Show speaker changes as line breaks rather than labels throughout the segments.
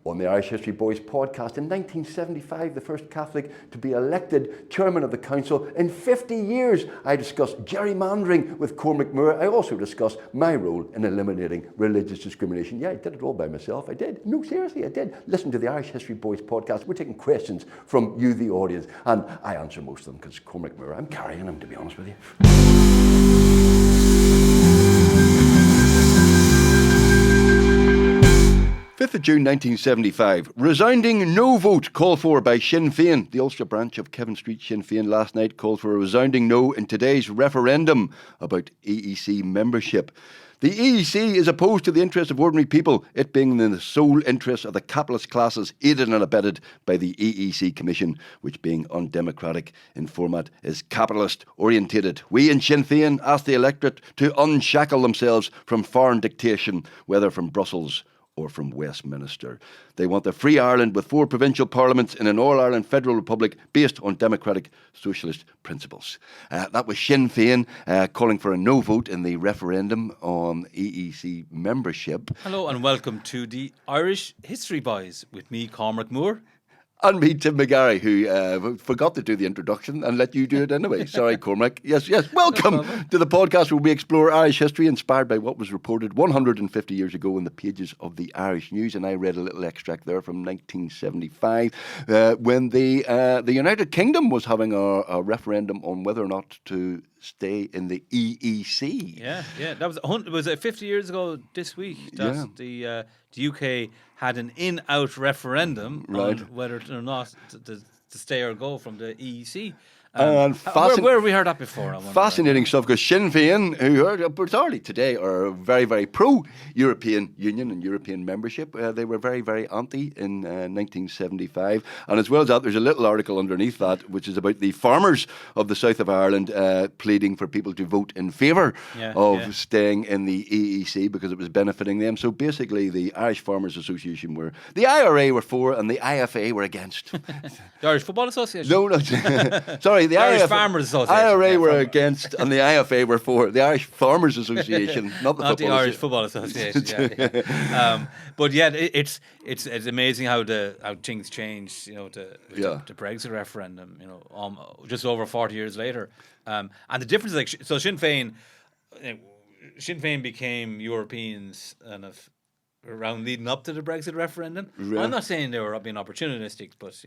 On the Irish History Boys podcast, in 1975, the first Catholic to be elected chairman of the council in 50 years, I discussed gerrymandering with Cormac Moore. I also discussed my role in eliminating religious discrimination. Yeah, I did it all by myself. I did. No, seriously, I did. Listen to the Irish History Boys podcast. We're taking questions from you, the audience, and I answer most of them because Cormac Moore, I'm carrying him, to be honest with you. 5th of June 1975, resounding no vote called for by Sinn Fein. The Ulster branch of Kevin Street Sinn Fein last night called for a resounding no in today's referendum about EEC membership. The EEC is opposed to the interests of ordinary people, it being in the sole interest of the capitalist classes aided and abetted by the EEC Commission, which being undemocratic in format is capitalist orientated. We in Sinn Féin ask the electorate to unshackle themselves from foreign dictation, whether from Brussels or from Westminster. They want a free Ireland with 4 provincial parliaments in an all-Ireland federal republic based on democratic socialist principles. That was Sinn Féin calling for a no vote in the referendum on EEC membership.
Hello and welcome to the Irish History Boys with me, Cormac Moore.
And me, Tim McGarry, who forgot to do the introduction and let you do it anyway. Sorry, Cormac. Yes. Welcome to the podcast where we explore Irish history inspired by what was reported 150 years ago in the pages of the Irish News. And I read a little extract there from 1975 when the United Kingdom was having a referendum on whether or not to stay in the EEC.
Yeah. That was 50 years ago this week. The UK had an in-out referendum on whether or not to stay or go from the EEC. Where have we heard that before?
Fascinating stuff, because Sinn Féin, who are bizarrely today are very, very pro-European Union and European membership. They were very, very anti in 1975. And as well as that, there's a little article underneath that, which is about the farmers of the south of Ireland pleading for people to vote in favour of staying in the EEC because it was benefiting them. So basically, the Irish Farmers Association the IRA were for and the IFA were against.
The Irish Football Association?
No, sorry. The
Irish Farmers Association.
IRA were against and the IFA were for. The Irish Farmers Association, not the
Irish Football Association. But it's amazing how things changed. The Brexit referendum. Just over 40 years later, and the difference is so Sinn Féin became Europeans around leading up to the Brexit referendum. Yeah. I'm not saying they were being opportunistic, but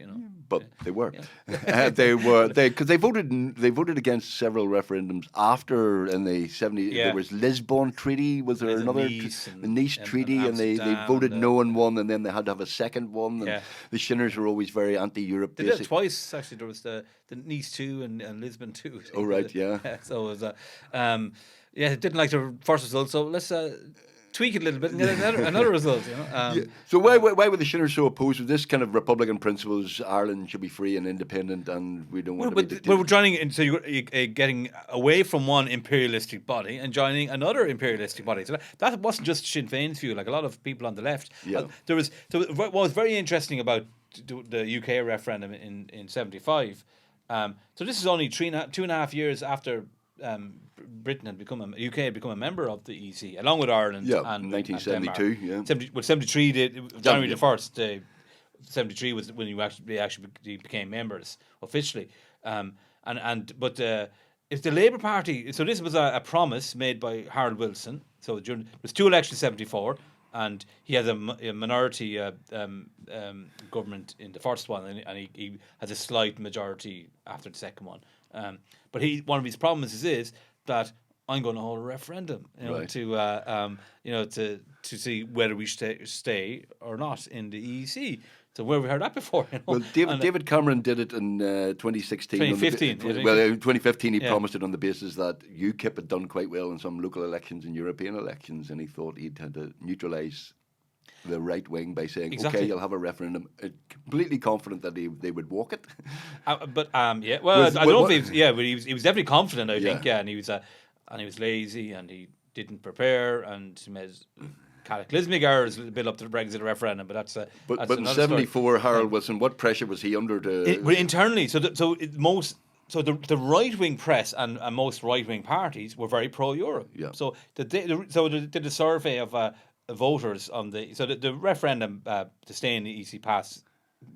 But they were. Yeah. Because they voted against several referendums after in the 70s. Yeah. There was Lisbon Treaty. Was there another? The Nice Treaty, and they voted no on one, and then they had to have a second one. And the Shinners were always very anti-Europe.
They did it twice actually. There was the Nice 2 and Lisbon 2.
Oh right, yeah.
So it was didn't like the first result. So let's tweak it a little bit and get another result.
So why were the Shinners so opposed to this kind of Republican principles? Ireland should be free and independent, and we don't want to be dictated.
We're joining into you're getting away from one imperialistic body and joining another imperialistic body. So that wasn't just Sinn Féin's view. Like a lot of people on the left, what was very interesting about the UK referendum in 75. So this is only 2.5 years after Britain had UK had become a member of the EEC, along with Ireland. And
1972.
73. January the 1st. 73 was when they actually became members officially. But if the Labour Party, so this was a promise made by Harold Wilson. So there was 2 elections in 74. And he has a minority government in the first one, and he has a slight majority after the second one. But one of his promises is that I'm going to hold a referendum, to see whether we stay or not in the EEC. So where have we heard that before?
Well, David Cameron did it in 2016.
2015.
2015 he promised it on the basis that UKIP had done quite well in some local elections and European elections, and he thought he'd had to neutralise the right wing by saying, okay, you'll have a referendum. Completely confident that they would walk it.
I don't know if he was definitely confident, I think, and he was lazy and he didn't prepare and he made cataclysmic errors built up to the Brexit referendum, but that's
but in 74, Harold Wilson, what pressure was he under to
internally? The right wing press and most right wing parties were very pro Europe. Yeah. So they did a survey of voters on the referendum to stay in the EC passed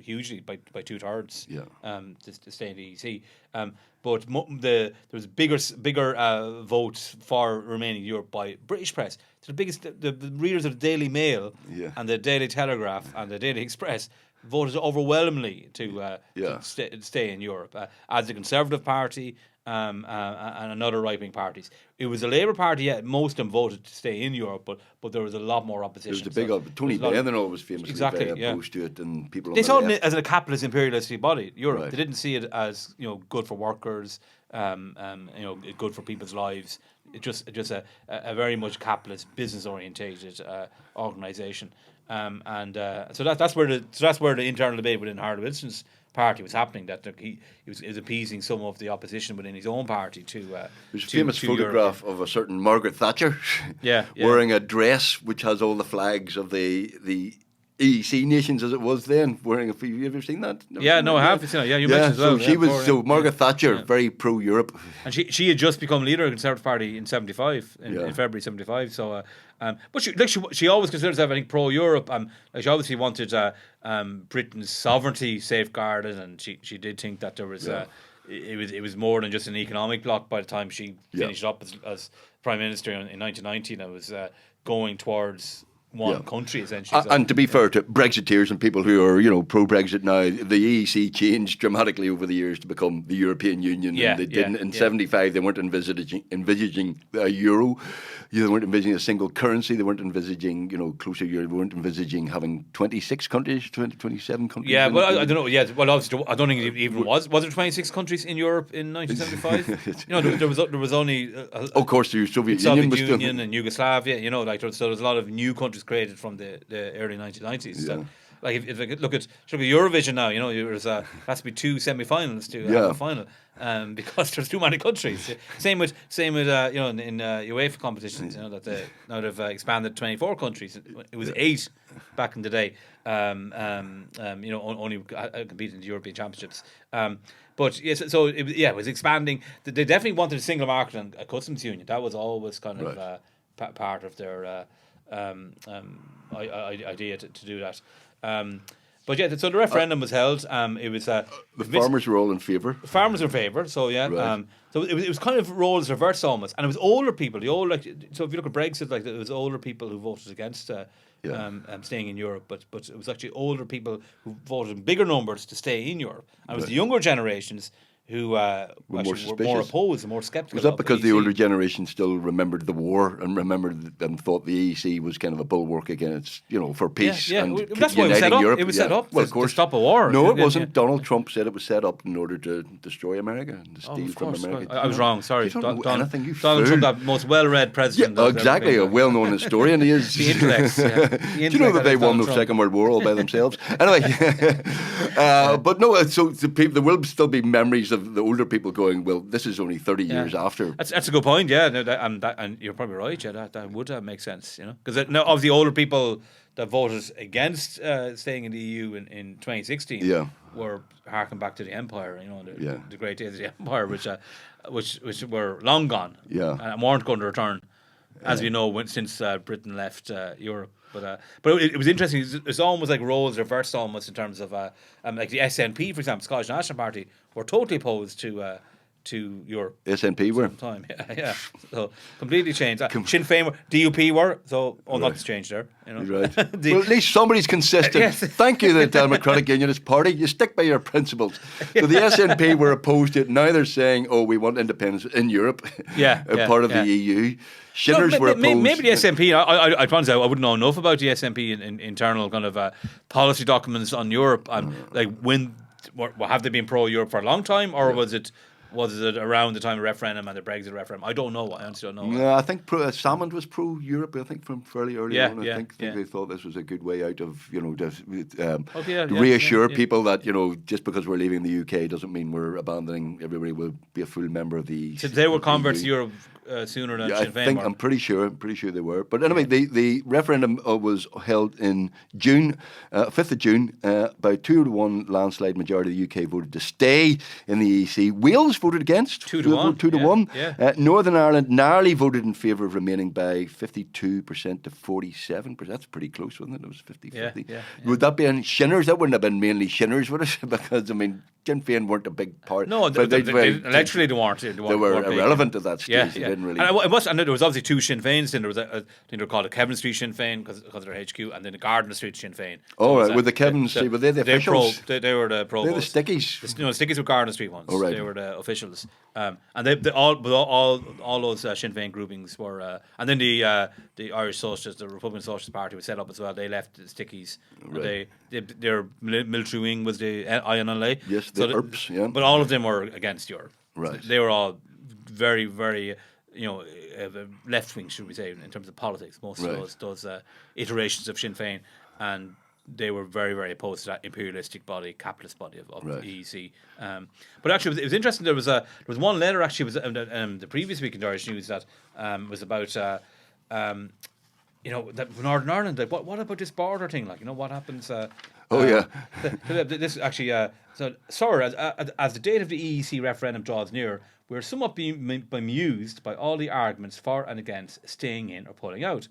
hugely by 2/3 to stay in the EC. But there was bigger votes for remaining in Europe by British press. So the readers of the Daily Mail and the Daily Telegraph and the Daily Express voted overwhelmingly to stay in Europe, as the Conservative Party and another right-wing parties. It was the Labour Party, most of them voted to stay in Europe, but there was a lot more opposition.
There was a big Tony Benn was famously opposed to it, and people.
They saw it as a capitalist imperialist body, Europe. Right. They didn't see it as good for workers, good for people's lives. It's just a very much capitalist, business orientated organisation, so that's where the internal debate within Harold Wilson's party was happening, that he was appeasing some of the opposition within his own party to
there's a famous photograph of a certain Margaret Thatcher wearing a dress which has all the flags of the EEC nations as it was then, wearing have you ever seen that?
I have seen it. You mentioned as well.
So she was Margaret Thatcher, very pro Europe,
and she had just become leader of the Conservative Party in '75 in February '75. So but she always considers herself, I think, pro Europe. She obviously wanted Britain's sovereignty safeguarded, and she did think that there was it was more than just an economic bloc by the time she finished up as Prime Minister in 1990, and it was going towards one country essentially.
And to be fair to Brexiteers and people who are pro-Brexit now, the EEC changed dramatically over the years to become the European Union. And they didn't in '75. They weren't envisaging a euro. They weren't envisaging a single currency. They weren't envisaging closer euro. They weren't envisaging having 26 countries, 27 countries.
Yeah, well, I don't know. Yeah, well, obviously, I don't think it even was. Was there 26 countries in Europe in 1975? There was only.
Of course, the Soviet
Union and Yugoslavia. So there's a lot of new countries created from the early 1990s. So, like if you look at Eurovision now, there's has to be 2 semi-finals to have a final, because there's too many countries. Same with in UEFA competitions, that now they've expanded 24 countries. It was 8 back in the day. Only competing in the European Championships. But yes, so it was expanding. They definitely wanted a single market and a customs union. That was always kind of part of their idea to do that. But so the referendum was held. It was the
farmers were all in favour.
Farmers were in favour. So
Right.
So it was kind of roles reversed almost, and it was older people. So if you look at Brexit, it was older people who voted against staying in Europe, but it was actually older people who voted in bigger numbers to stay in Europe, and it was the younger generations who were more opposed and more sceptical.
Was that because the older generation still remembered the war and thought the EEC was kind of a bulwark against, for peace and
that's why it was set up.
Europe?
It was set up to stop a war.
No, it wasn't. Donald Trump said it was set up in order to destroy America and to steal from America.
I was wrong. Sorry.
You don't know anything, you
Donald Trump, the most well-read president.
Yeah, exactly. A well-known historian he is.
The intellects.
Do you know that they won the Second World War all by themselves? Anyway, but no. So there will still be memories of the older people going, well, this is only 30 years after.
That's a good point, and you're probably right, that would make sense, because obviously older people that voted against staying in the EU in 2016 were harking back to the Empire, the great days of the Empire, which were long gone, and weren't going to return, as we know, since Britain left Europe. But it was interesting. It's almost like roles reversed, almost in terms of like the SNP, for example, Scottish National Party, were totally opposed to Europe.
SNP were
time, so completely changed. Sinn Féin DUP were nothing's changed there.
Right. Well, at least somebody's consistent. Thank you, the Democratic Unionist Party. You stick by your principles. So the SNP were opposed to it. Now they're saying, we want independence in Europe. Part of the EU. Shinners were opposed.
Maybe the SNP. I promise I wouldn't know enough about the SNP in internal kind of policy documents on Europe. Have they been pro-Europe for a long time, or was it around the time of referendum and the Brexit referendum? I don't know. I honestly don't know.
No, I think Salmond was pro-Europe. I think from fairly early on. I think they thought this was a good way out of to reassure people that just because we're leaving the UK doesn't mean we're abandoning. Everybody will be a full member of the.
So they were converts to Europe sooner than
Yeah,
Sinn Féin were.
I'm pretty sure they were. But anyway, the referendum was held in June, 5th of June. By 2-1 landslide majority of the UK voted to stay in the EEC. Wales voted against.
2-1.
2-1.
Yeah.
Northern Ireland narrowly voted in favour of remaining by 52% to 47%. That's pretty close, wasn't it? It was 50-50.
Yeah.
Would that be any Shinners? That wouldn't have been mainly Shinners, would it? Because, I mean, Sinn Féin weren't a big part.
No, electorally they weren't. They
were irrelevant at that stage.
Yeah,
They
yeah.
didn't really.
And there was obviously two Sinn Féins. Then there was I think they were called a Kevin Street Sinn Féin because of their HQ, and then the Gardner Street Sinn Féin.
Oh, right. With the Kevin Street, were they the officials?
They were the pro.
They're the stickies.
The stickies were Gardner Street ones.
Oh, right.
They were the officials. And all those Sinn Féin groupings were, and then the Irish Socialist, the Republican Socialist Party was set up as well. They left the stickies.
Right.
Their military wing was the INLA.
Yes, the ERPs, yeah.
But all of them were against Europe.
Right.
So they were all very, very, left wing, should we say, in terms of politics. Most of those iterations of Sinn Féin, and they were very, very opposed to that imperialistic body, capitalist body of EEC. But actually, it was interesting. There was one letter actually was the previous week in the Irish News that was about that Northern Ireland. Like, what about this border thing? Like, what happens? This actually. As the date of the EEC referendum draws near, we're somewhat bemused by all the arguments for and against staying in or pulling out.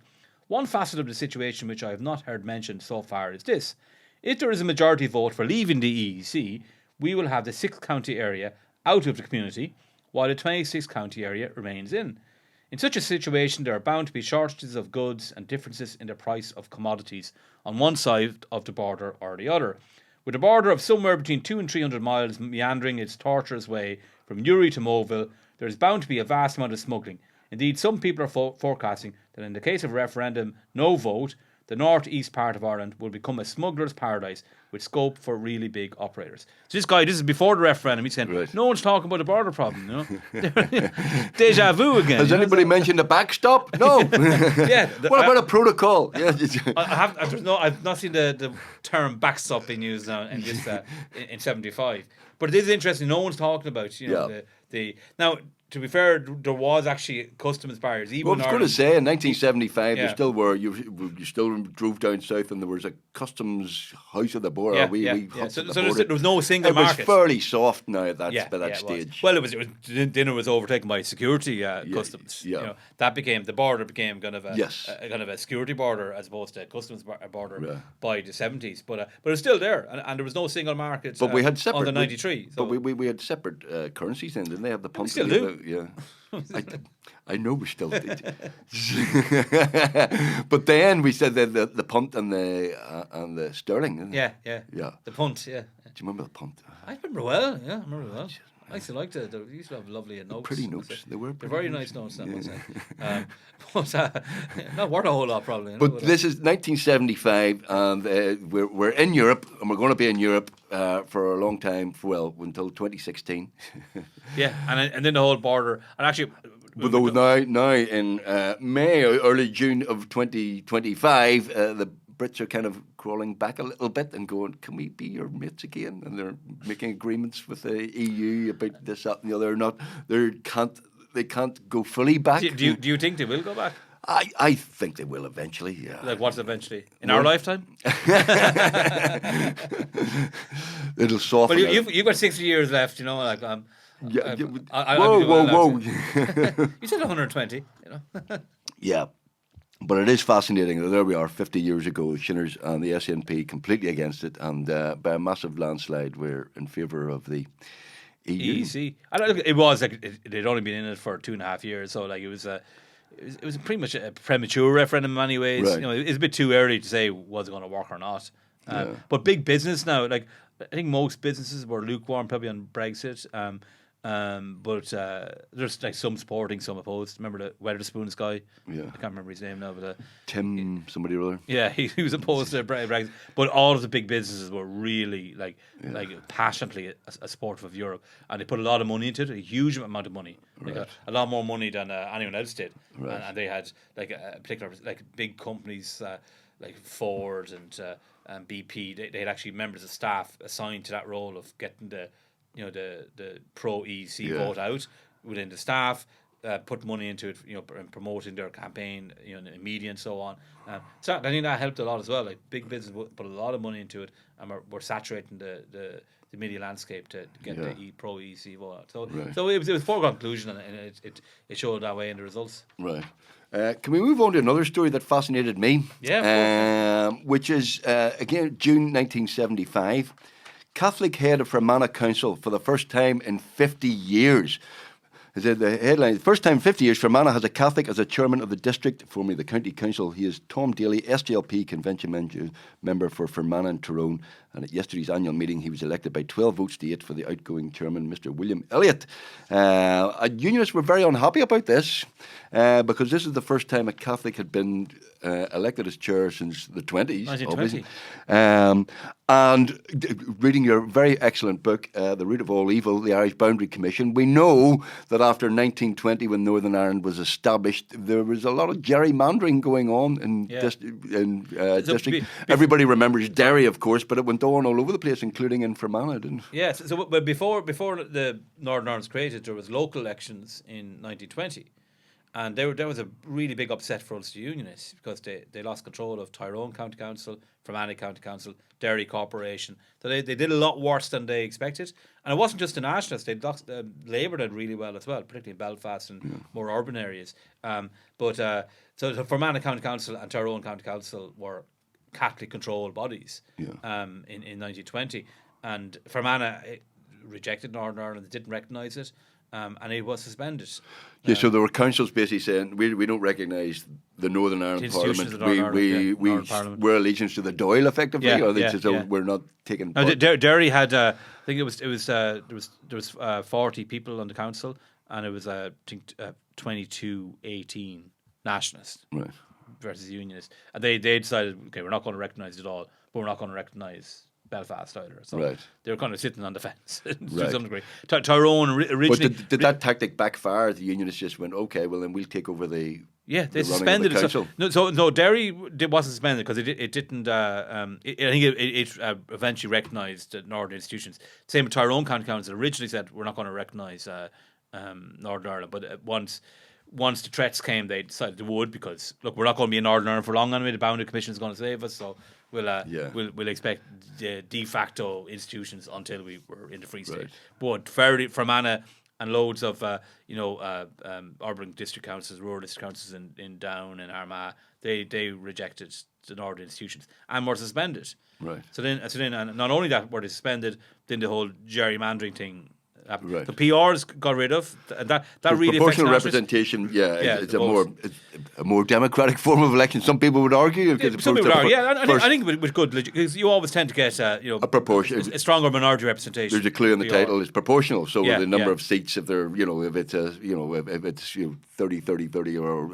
One facet of the situation which I have not heard mentioned so far is this. If there is a majority vote for leaving the EEC, we will have the 6th county area out of the community, while the 26th county area remains in. In such a situation, there are bound to be shortages of goods and differences in the price of commodities on one side of the border or the other. With a border of somewhere between 200 and 300 miles meandering its tortuous way from Uri to Moville, there is bound to be a vast amount of smuggling. Indeed, some people are forecasting that in the case of a referendum no vote, the north-east part of Ireland will become a smuggler's paradise with scope for really big operators. So this is before the referendum, he's saying, no one's talking about the border problem, Deja vu again.
Has anybody mentioned a backstop? No. What about a protocol? Yeah.
I've not seen the term backstop being used now in this in 75. But it is interesting, no one's talking about, now, to be fair, there was actually customs barriers. Even
I was going to say, in 1975, there still were. You still drove down south, and there was a customs house at the border.
So there was no single market.
It was fairly soft now by that stage.
Well, dinner was overtaken by security customs.
Yeah.
The border became kind of a
kind
of a security border as opposed to a customs border by the 70s. But it was still there, and there was no single market.
But we had separate
under 93.
But we had separate currencies then, didn't they? Have the
we still do.
Yeah, I know we still did. But then we said that the punt and the sterling. Didn't
Yeah. The punt.
Do you remember the punt?
I remember well. Yeah, I remember well. I used to like they used to have lovely notes.
Pretty notes. They're
very nice notes. That was but not worth a whole lot probably.
But this is 1975, and we're in Europe, and we're going to be in Europe for a long time. Until 2016.
and then the whole border, and actually.
But now in May or early June of 2025, the Brits are kind of crawling back a little bit and going, can we be your mates again? And they're making agreements with the EU about this, that and the other. They can't go fully back.
Do you think they will go back?
I think they will eventually, yeah.
Like what's eventually? In our lifetime?
It'll soften.
Well, you've got 60 years left, Like
whoa.
You said 120,
Yeah. But it is fascinating. There we are, 50 years ago, Shinners and the SNP completely against it, and by a massive landslide, we're in favour of the EU.
EEC. It was like they'd only been in it for 2.5 years, so like it was pretty much a premature referendum in many ways.
Right.
It's a bit too early to say was it going to work or not. But big business now, like I think most businesses were lukewarm probably on Brexit. But there's like some supporting, some opposed. Remember the Weatherspoons guy? Yeah. I can't remember his name now, but
Tim somebody or other.
Yeah, he was opposed to Brexit. But all of the big businesses were really like passionately supportive of Europe, and they put a lot of money into it, a huge amount of money, a lot more money than anyone else did. Right. And they had like a particular like big companies like Ford and BP. They had actually members of staff assigned to that role of getting the pro EEC vote out within the staff. put money into it, and promoting their campaign, in the media and so on. So I think that helped a lot as well. Like big business put a lot of money into it, and we're saturating the media landscape to get the pro EC vote out. So it was a foregone conclusion, and it showed that way in the results.
Right. Can we move on to another story that fascinated me?
Yeah.
Which is, again, June 1975. Catholic head of Fermanagh Council for the first time in 50 years. The headline, the first time in 50 years, Fermanagh has a Catholic as a chairman of the district, formerly the county council. He is Tom Daly, SDLP convention member for Fermanagh and Tyrone. And at yesterday's annual meeting, he was elected by 12 votes to 8 for the outgoing chairman, Mr. William Elliott. Unionists were very unhappy about this because this is the first time a Catholic had been elected as chair since the 20s.
1920.
And reading your very excellent book, The Root of All Evil, The Irish Boundary Commission, we know that after 1920, when Northern Ireland was established, there was a lot of gerrymandering going on in district. Everybody remembers Derry, of course, but it went on all over the place, including in Fermanagh, didn't it?
Yes. So before the Northern Ireland was created, there was local elections in 1920. And there was a really big upset for Ulster Unionists because they lost control of Tyrone County Council, Fermanagh County Council, Derry Corporation. So they did a lot worse than they expected. And it wasn't just the nationalists. Labour did really well as well, particularly in Belfast and more urban areas. So the Fermanagh County Council and Tyrone County Council were Catholic-controlled bodies in 1920. And Fermanagh rejected Northern Ireland, didn't recognise it. And it was suspended.
So there were councils basically saying we don't recognise the Northern Ireland Parliament. We're allegiance to the Dáil effectively, we're not taking part.
Derry had I think there was 40 people on the council, and it was 22-18 nationalists versus unionists, and they decided, okay, we're not going to recognise it all, but we're not going to recognise Belfast either. So they were kind of sitting on the fence to some degree. Tyrone originally...
But did that tactic backfire? The Unionists just went, okay, well then we'll take over the...
Yeah, they suspended it. So Derry wasn't suspended because it didn't... I think it eventually recognised Northern institutions. Same with Tyrone County Council. Originally said, we're not going to recognise Northern Ireland, but once the threats came, they decided they would, because look, we're not going to be in Northern Ireland for long anyway. The Boundary Commission is going to save us, so we'll expect de facto institutions until we were in the Free State. But Fermanagh and loads of urban district councils, rural district councils in Down and Armagh, they rejected the Northern institutions and were suspended. Right. So then, not only that were they suspended, then the whole gerrymandering thing. The PRs got rid of that really
proportional representation. It's a more democratic form of election. Some people would argue.
I think it was good because you always tend to get a proportion, a stronger minority representation.
There's a clue in the title. It's proportional. So the number of seats, if they're if it's 30, or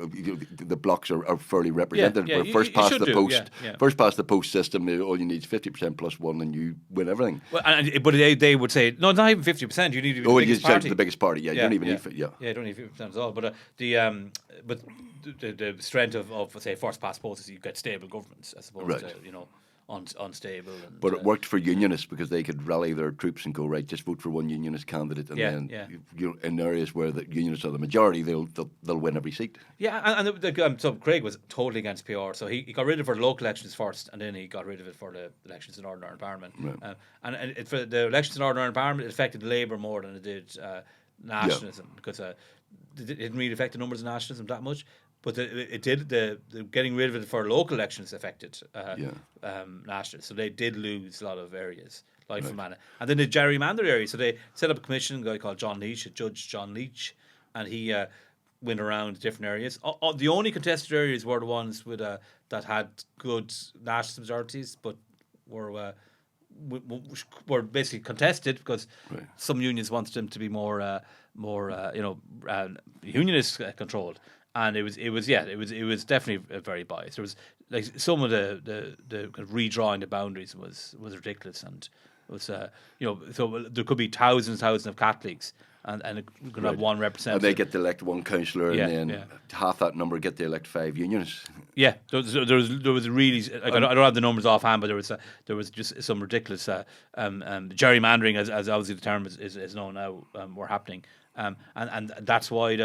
the blocks are fairly represented. Where first past the post system, all you need is 50% plus one, and you win everything.
Well, but they would say no, not even 50%. You need to be the biggest party.
The biggest party. You don't even need.
You don't need 50% at all. But the strength of say first past post is you get stable governments as opposed to unstable.
But it worked for Unionists because they could rally their troops and go, right, just vote for one Unionist candidate, and then in areas where the Unionists are the majority, they'll win every seat.
Yeah, and so Craig was totally against PR, so he got rid of it for the local elections first, and then he got rid of it for the elections in Northern Ireland Parliament. Right. And for the elections in Northern Ireland Parliament, it affected Labour more than it did nationalism, because it didn't really affect the numbers of nationalism that much. But it did. The getting rid of it for local elections affected nationalists, so they did lose a lot of areas like Fermanagh. And then the gerrymander area, so they set up a commission, a guy called John Leech, Judge John Leech, and he went around different areas. The only contested areas were the ones with that had good nationalist majorities, but were basically contested because some unions wanted them to be more unionist controlled. And it was definitely very biased. There was like some of the kind of redrawing the boundaries was ridiculous, and it was so there could be thousands of Catholics, and it could have one representative.
And they get to elect one councillor, and then half that number get to elect 5 Unionists.
Yeah, there was really I don't have the numbers offhand, but there was just some ridiculous gerrymandering, as obviously the term is known now, were happening. And that's why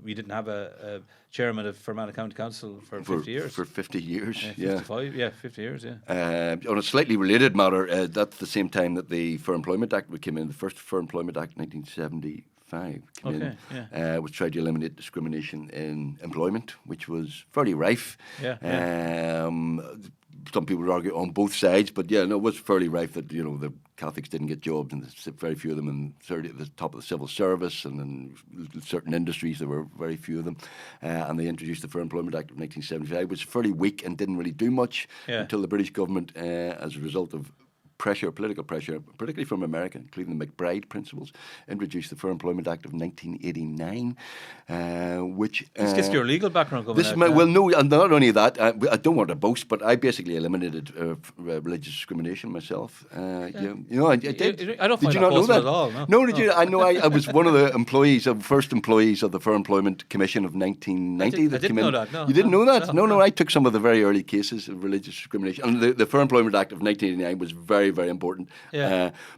we didn't have a chairman of Fermanagh County Council for 50 years.
For 50 years,
55, 50 years,
on a slightly related matter, that's the same time that the Fair Employment Act came in, the first Fair Employment Act, 1975, came in, which tried to eliminate discrimination in employment, which was fairly rife. Some people would argue on both sides, but it was fairly rife that the Catholics didn't get jobs, and very few of them at the top of the civil service, and in certain industries there were very few of them. And they introduced the Fair Employment Act of 1975, which was fairly weak and didn't really do much until the British government, as a result of political pressure, particularly from America, including the McBride principles, introduced the Fair Employment Act of 1989, which...
This gets your legal background coming out.
Well, no, and not only that, I don't want to boast, but I basically eliminated religious discrimination myself. I did.
I don't find that at all.
No, did you? I know I was one of the first employees of the Fair Employment Commission of 1990.
I didn't know that, no.
You didn't know that? No, I took some of the very early cases of religious discrimination. And the Fair Employment Act of 1989 was very, very important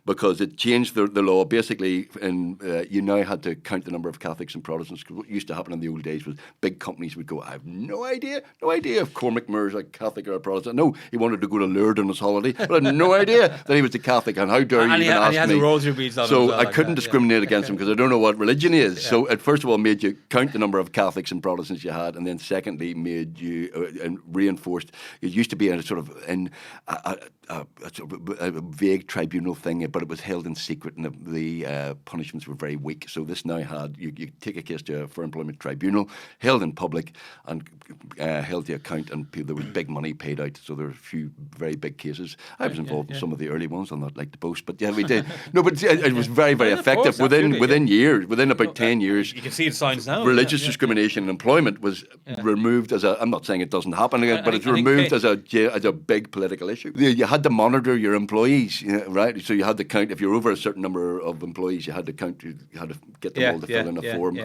because it changed the law. Basically, you now had to count the number of Catholics and Protestants. What used to happen in the old days was big companies would go, I have no idea if Cormac Moore's a Catholic or a Protestant. No, he wanted to go to Lourdes on his holiday, but I had no idea that he was a Catholic, and how dare you even ask me.
And he had the rosary beads on.
So I couldn't discriminate against him because I don't know what religion is. Yeah. So it first of all made you count the number of Catholics and Protestants you had, and then secondly made you reinforced. It used to be a sort of a vague tribunal thing, but it was held in secret, and the punishments were very weak. So this now had you take a case to a Fair Employment Tribunal, held in public, and held to account, and there was big money paid out. So there were a few very big cases. I was involved in some of the early ones. I'll not like to boast, but we did. No, but it was very, very effective. Within years, within about 10 years,
you can see the signs now.
Religious discrimination in employment was removed as I'm not saying it doesn't happen, but it's removed as a big political issue. You had to monitor your employees, right? So you had to count if you're over a certain number of employees. You had to count. You had to get them all to fill in a form.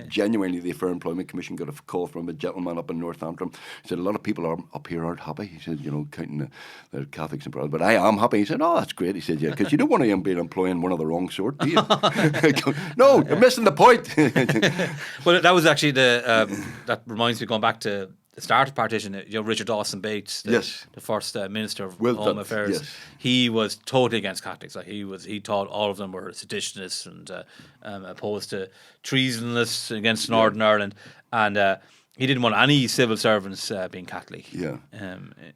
Genuinely, the Fair Employment Commission got a call from a gentleman up in Northampton. He said a lot of people up here aren't happy. He said, counting the Catholics and Protestants, but I am happy. He said, oh, that's great. He said, because you don't want to be employing one of the wrong sort, do you? No, you're missing the point.
Well, that was actually that reminds me, going back to the start of partition, Richard Dawson Bates, the first Minister of Home Affairs, he was totally against Catholics. Like he thought all of them were seditionists and opposed to treasonous against Northern Ireland, and he didn't want any civil servants being Catholic.
Yeah.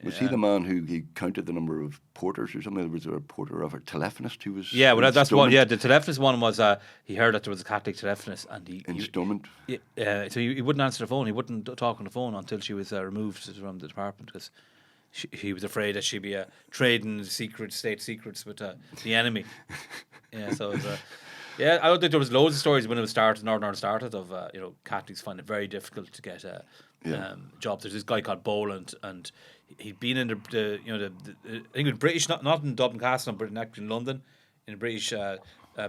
Was he the man who he counted the number of porters or something? Was there a porter of a telephonist who was?
Yeah, well, that's one. Yeah, the telephonist one was he heard that there was a Catholic telephonist, and
in Stormont.
So he wouldn't answer the phone. He wouldn't talk on the phone until she was removed from the department, because he was afraid that she'd be trading state secrets with the enemy. Yeah, so it was. Yeah, I don't think there was loads of stories when it was started, Northern Ireland started, of Catholics find it very difficult to get jobs. There's this guy called Boland, and he'd been in the I think it was British, not in Dublin Castle, but actually in London, in the British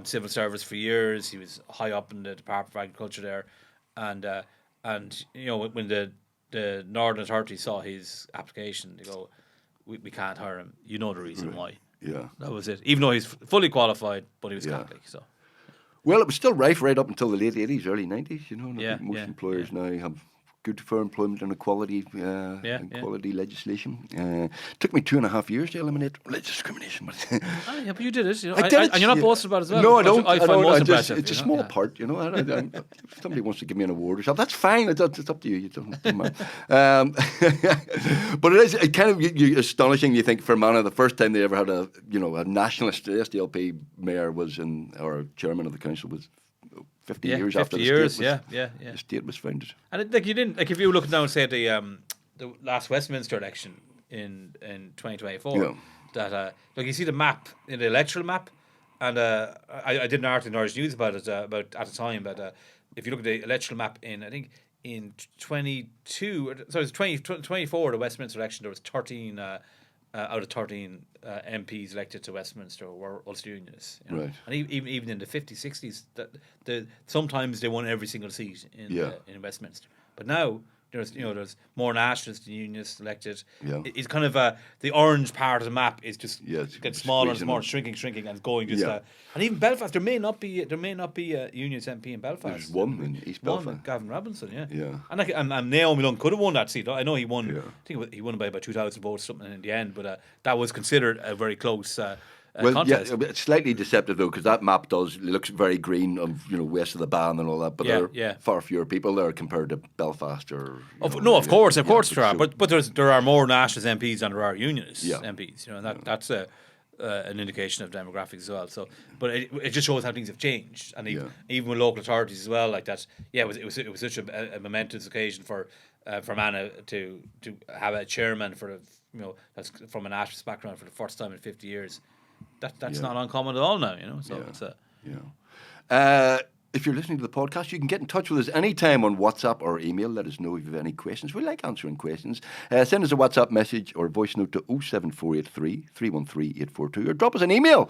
civil service for years. He was high up in the Department of Agriculture there, and when the Northern authorities saw his application, they go, we can't hire him. You know the reason why.
Yeah,
that was it. Even though he's fully qualified, but he was Catholic, so.
Well, it was still rife right up until the late 80s, early 90s, and I think most employers now have good fair employment and equality legislation. Took me 2.5 years to eliminate religious discrimination.
But you did it.
I did it.
And you're not boasting about it as well.
No, I don't.
I find most impressive.
It's a small part, If somebody wants to give me an award or something, that's fine. It's up to you. You don't mind. But it is kind of astonishing. You think Fermanagh, the first time they ever had a nationalist SDLP mayor or chairman of the council was 50 years after the state was founded.
And if you look now and say the last Westminster election in 2024, that you see the map, in the electoral map, and I did an article in Irish News about it at the time, but if you look at the electoral map in 2024, the Westminster election, there was 13 out of 13 MPs elected to Westminster were Ulster Unionists.
Right.
And even in the 50s, 60s, sometimes they won every single seat in Westminster. But now there's more nationalists than unionists elected.
Yeah.
It's kind of the orange part of the map is just
it's
gets smaller and
squeezing
smaller,
it.
shrinking, and going just. And even Belfast, there may not be a Unionist MP in Belfast.
There's one in East Belfast.
Gavin Robinson,
Yeah.
And Naomi Lunn could have won that seat. I know he won.
Yeah.
I think he won by about 2,000 votes or something in the end, but that was considered a very close.
Well,
contest.
yeah, it's slightly deceptive though, because that map looks very green of west of the Ban and all that, but there are far fewer people there compared to Belfast or.
Of course there are, but there are more nationalist MPs than there are unionist MPs. And that's an indication of demographics as well. So, but it just shows how things have changed, and even with local authorities as well, like that. Yeah, it was such a momentous occasion for Fermanagh to have a chairman that's from a nationalist background for the first time in 50 years. That's not uncommon at all now, So it's if you're listening to the podcast, you can get in touch with us anytime on WhatsApp or email. Let us know if you have any questions. We like answering questions. Send us a WhatsApp message or a voice note to 07483 313 842 or drop us an email.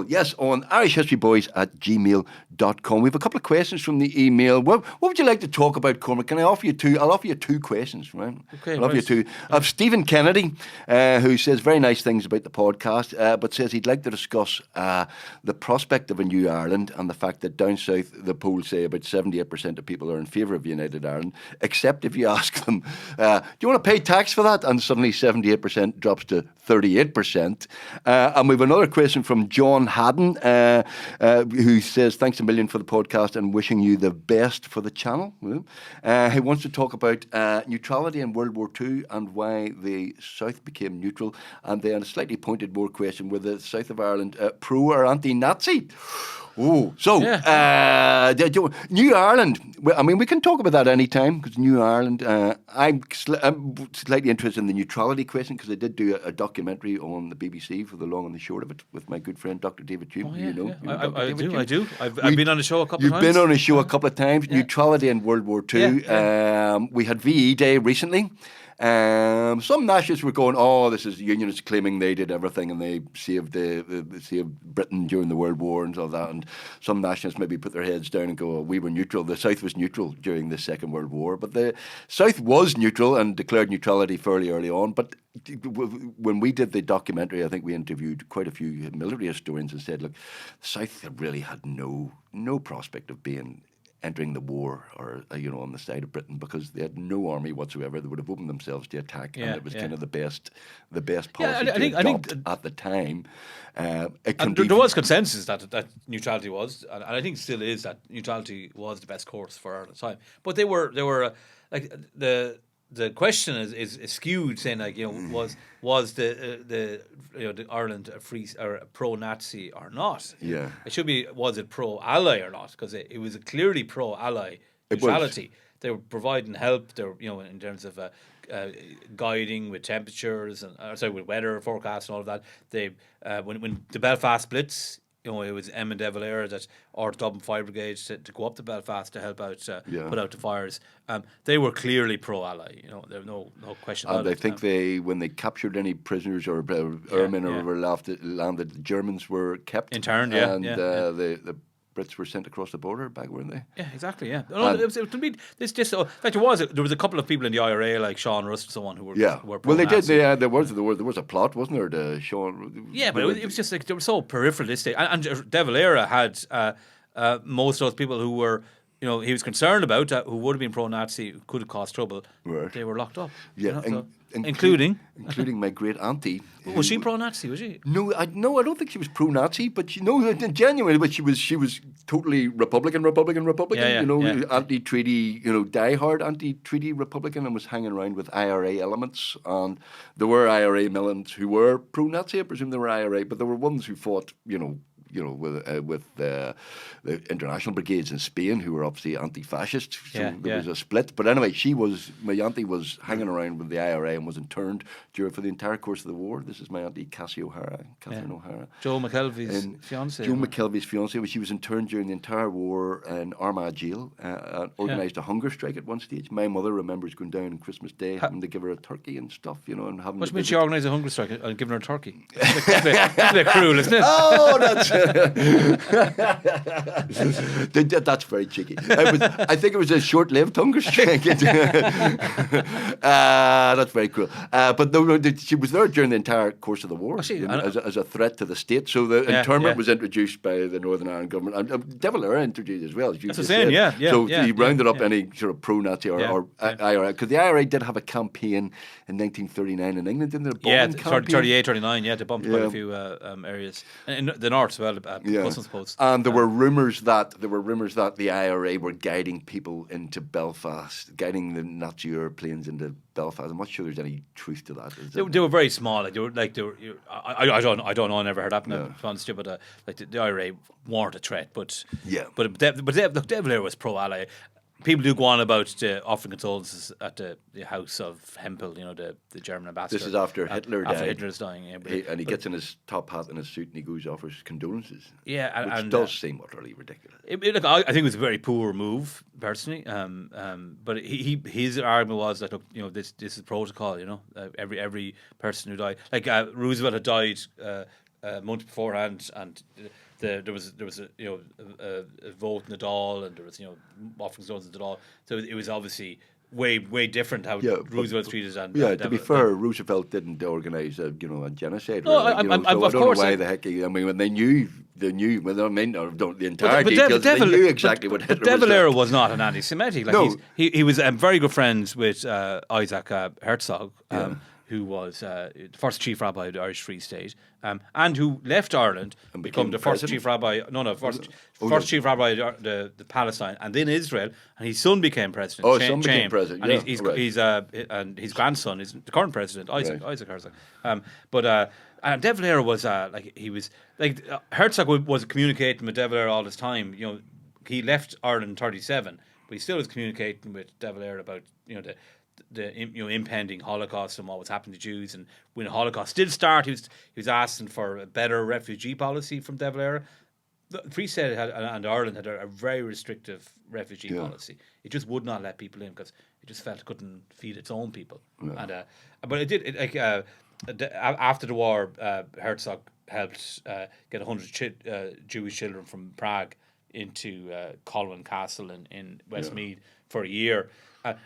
Yes, on irishhistoryboys@gmail.com. We have a couple of questions from the email. What would you like to talk about, Cormac? Can I offer you two? I'll offer you two questions, right? Okay.
I'll offer you two. I have Stephen Kennedy, who says very nice things about the podcast, but says he'd like to discuss the prospect of a new Ireland and the fact that down south, the polls say about 78% of people are in favour of United Ireland, except if you ask them, do you want to pay tax for that? And suddenly 78% drops to 38%. And we have another question from John Haddon, who says, thanks a million for the podcast and wishing you the best for the channel. He wants to talk about neutrality in World War II and why the South became neutral. And then a slightly pointed more question, were the South of Ireland pro or anti-Nazi? Oh, so New Ireland. I mean, we can talk about that anytime because New Ireland. I'm slightly interested in the neutrality question because I did do a documentary on the BBC for the long and the short of it with my good friend Dr. David Tube.
I do. I've been on the show a couple of times.
You've been on a show a couple of times. Yeah. Neutrality in World War II. We had VE Day recently. Some nationalists were going, this is unionists claiming they did everything and they saved Britain during the World War and all that. And some nationalists maybe put their heads down and go, we were neutral. The South was neutral during the Second World War. But the South was neutral and declared neutrality fairly early on. But when we did the documentary, I think we interviewed quite a few military historians and said, look, the South really had no prospect of entering the war or on the side of Britain because they had no army whatsoever. They would have opened themselves to attack, and it was kind of the best policy to adopt at the time. There was consensus that neutrality was, and I think still is, that neutrality was the best course for Ireland at the time. But they were like the question is skewed, saying like was the Ireland a free or a pro-Nazi or not? Yeah, it should be, was it pro-ally or not? Because it was a clearly pro-ally neutrality. They were providing help. They were in terms of guiding with temperatures and with weather forecasts and all of that. They when the Belfast Blitz. It was M and Valera that ordered Dublin Fire Brigade to go up to Belfast to help out, put out the fires. They were clearly pro-ally. There was no question about it. And I think when they captured any prisoners or airmen or were landed, the Germans were kept.
Interned,
the Brits were sent across the border back, weren't they?
Yeah, exactly. Yeah, there was a couple of people in the IRA like Sean Rust and so on who were
well, they did. There was a plot, wasn't there? To Sean.
Yeah, but it was just like they were so peripheral this day. And De Valera had most of those people who were. He was concerned about who would have been pro-Nazi, who could have caused trouble. Right. They were locked up.
Yeah,
including
my great auntie.
Was she pro-Nazi? Was she?
No, I don't think she was pro-Nazi, but genuinely, but she was totally Republican. Anti-treaty, diehard anti-treaty Republican, and was hanging around with IRA elements. And there were IRA militants who were pro-Nazi. I presume they were IRA, but there were ones who fought, with the international brigades in Spain, who were obviously anti-fascist. So there was a split. But anyway, my auntie was hanging around with the IRA and was interned for the entire course of the war. This is my auntie Catherine O'Hara.
Joe McKelvey's fiancée.
Joe McKelvey's fiancée. She was interned during the entire war in Armagh Jail, organised a hunger strike at one stage. My mother remembers going down on Christmas Day, having to give her a turkey and stuff, and having.
What do you mean she organised a hunger strike and giving her a turkey? That's a bit cruel, isn't it?
Oh, that's That's very cheeky. I think it was a short-lived hunger strike. That's very cruel. But no, she was there during the entire course of the war as a threat to the state. So the internment was introduced by the Northern Ireland government. And De Valera introduced as well, as you just said. So he rounded up any sort of pro-Nazi or IRA. Because the IRA did have a campaign in 1939 in England, didn't it?
Yeah, 38, 39, they bumped quite a few areas. In the north as well, customs posts.
And there were rumours that the IRA were guiding people into Belfast, guiding the Nazi airplanes into Belfast. I'm not sure there's any truth to that.
They were very small. I don't know. I never heard that. But the IRA weren't a threat. But De Valera was pro-ally. People do go on about offering condolences at the house of Hempel, the German ambassador.
This is after Hitler died.
After Hitler's dying.
And he gets in his top hat and his suit and he goes offers condolences.
Yeah,
which does seem utterly ridiculous.
I think it was a very poor move, personally. But his argument was that this is protocol. Every person who died, like Roosevelt had died a month beforehand, and there was a vote in the Dáil, and there was offering stones in the Dáil. So it was obviously way different how Roosevelt treated it.
To be fair, Roosevelt didn't organise a genocide.
No,
really,
I
don't know why the heck. When they knew. Well, I mean, the entire details. They knew exactly what Hitler was.
De Valera was not an anti-Semitic. He was very good friends with Isaac Herzog. Who was the first chief rabbi of the Irish Free State, and who left Ireland and became the first chief rabbi. First chief rabbi of the Palestine, and then Israel, and his son became president.
Son became president.
And his grandson is the current president, Isaac Herzog. And De Valera was Herzog was communicating with De Valera all this time. He left Ireland in 1937, but he still was communicating with De Valera about the impending Holocaust and what was happening to Jews. And when the Holocaust did start, he was asking for a better refugee policy from De Valera. The Free State and Ireland had a very restrictive refugee policy. It just would not let people in because it just felt it couldn't feed its own people. Yeah. But it did. After the war, Herzog helped get 100 Jewish children from Prague into Colwyn Castle in Westmeath for a year.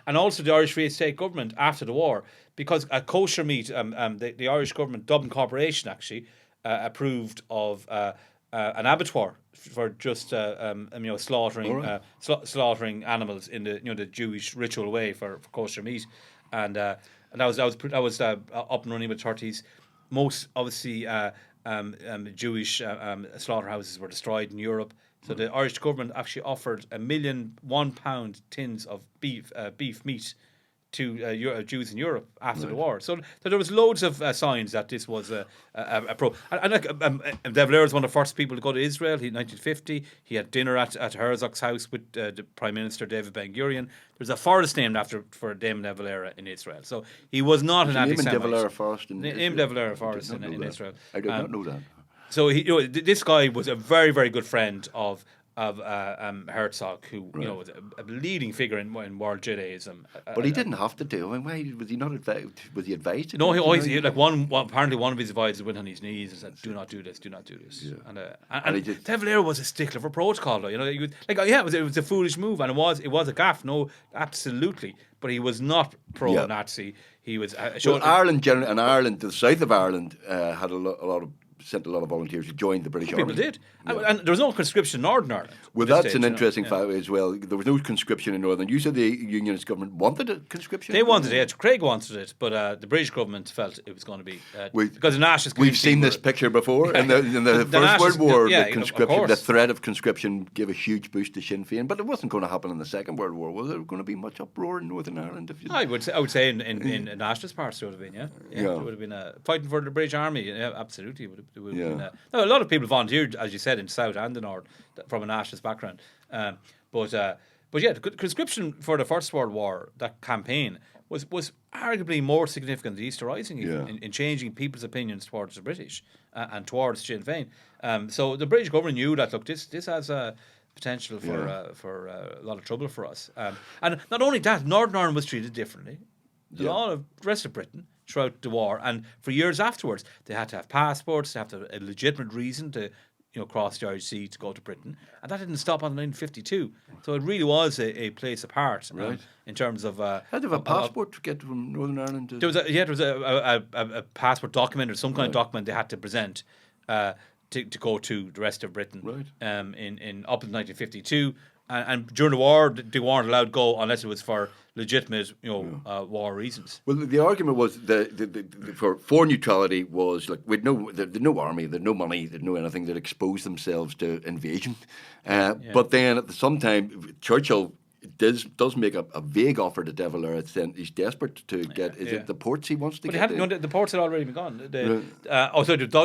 And also the Irish Free State government after the war, because kosher meat, the Irish government, Dublin Corporation actually, approved of an abattoir for just slaughtering slaughtering animals in the Jewish ritual way for kosher meat, and that was up and running in the 30s. Most obviously Jewish slaughterhouses were destroyed in Europe. So the Irish government actually offered 1 million £1 tins of beef meat to Jews in Europe after the war. So there was loads of signs that this was a pro. And De Valera was one of the first people to go to Israel. In 1950, he had dinner at Herzog's house with the Prime Minister David Ben-Gurion. There's a forest named for Damon De Valera in Israel. So he was not an anti-Semite.
De Valera Forest in Israel.
De Valera Forest in Israel.
I did not know that.
So this guy was a very, very good friend of Herzog, who was a leading figure in world Judaism.
But he didn't have to do. I mean, why was he not advised? Was he advised to?
No, apparently one of his advisors went on his knees and said, "Do not do this. Do not do this." Yeah. And De Valera was a stickler for protocol, though. It was a foolish move, and it was a gaffe. No, absolutely. But he was not pro-Nazi. He was.
Ireland, the south of Ireland, had sent a lot of volunteers who joined the British Army.
People did. And there was no conscription in Northern Ireland.
Well, that's an interesting fact as well. There was no conscription in Northern. You said the Unionist government wanted a conscription?
They wanted it. Craig wanted it, but the British government felt it was going to be... because the nationalist
We've seen this picture before. In the First World War, the conscription, the threat of conscription gave a huge boost to Sinn Féin, but it wasn't going to happen in the Second World War. Was there going to be much uproar in Northern Ireland?
I would say in nationalist parts there would have been, It would have been fighting for the British Army. Yeah, absolutely. It would have been, a lot of people volunteered, as you said, in the South and the North from a nationalist background. But the conscription for the First World War, that campaign, was arguably more significant than the Easter Rising in changing people's opinions towards the British and towards Sinn Féin. So the British government knew that, look, this has potential for a lot of trouble for us. And not only that, Northern Ireland was treated differently. A lot of the rest of Britain throughout the war, and for years afterwards, they had to have passports, they had to have a legitimate reason to cross the Irish Sea to go to Britain, and that didn't stop until 1952. So it really was a place apart, in terms of.
Had to have a passport to get from Northern Ireland.
There was a passport document or some kind of document they had to present to go to the rest of Britain. In up in 1952. And during the war, they weren't allowed to go unless it was for legitimate, war reasons.
Well, the argument was for neutrality was like they'd no army, they'd no money, they'd no anything that exposed themselves to invasion. But then at some time, Churchill does make a vague offer to De Valera. He's desperate to get. Is it the ports he wants to get?
The ports had already been gone.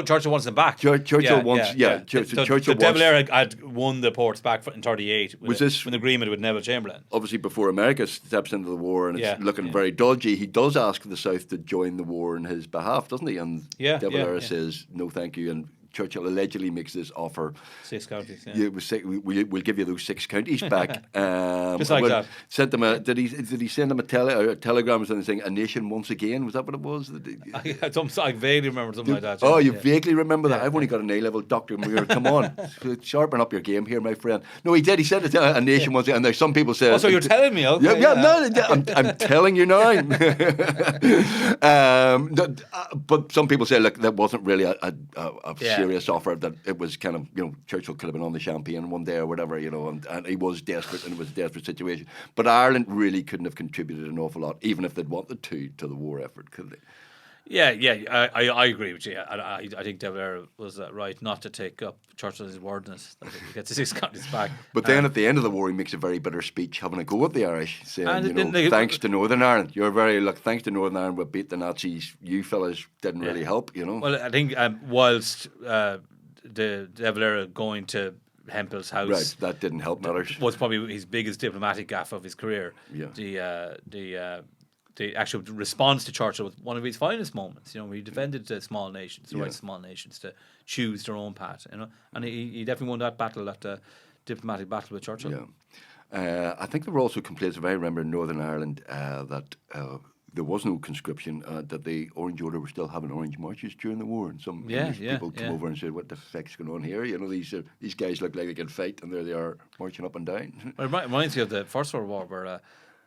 Churchill wants them back.
Churchill wants. Churchill
De Valera had won the ports back in 1938. With an agreement with Neville Chamberlain?
Obviously, before America steps into the war and it's looking very dodgy, he does ask the South to join the war on his behalf, doesn't he? And De Valera says no, thank you. And Churchill allegedly makes this offer.
6 counties.
We'll give you those 6 counties back.
Just like that.
Sent them did he send them a telegram or something saying a nation once again? Was that what it was?
I vaguely remember something like that.
Oh, you vaguely remember that? I've only got an A-level doctor. Come on, sharpen up your game here, my friend. No, he did. He said a nation once again. And there's some people say.
Oh, so you're telling me? Okay,
I'm telling you now. But some people say, look, that wasn't really a serious offer, that it was kind of, Churchill could have been on the champagne one day or whatever, and he was desperate, and it was a desperate situation. But Ireland really couldn't have contributed an awful lot, even if they'd wanted to the war effort, could they?
I agree with you. I think De Valera was right not to take up Churchill's wordness that he gets his 6 counties back.
But then at the end of the war, he makes a very bitter speech having a go at the Irish, saying, thanks to Northern Ireland, thanks to Northern Ireland, we beat the Nazis. You fellas didn't really help,
Well, I think whilst the De Valera going to Hempel's house,
that didn't help matters.
Was probably his biggest diplomatic gaffe of his career. The actual response to Churchill was one of his finest moments. He defended the small nations, the right of small nations to choose their own path. And he definitely won that battle, that diplomatic battle with Churchill.
I think there were also complaints, if I remember, in Northern Ireland that there was no conscription, that the Orange Order were still having orange marches during the war, and some people come over and said, "What the fuck's going on here?" These guys look like they can fight, and there they are marching up and down.
Well, it reminds me of the First World War, where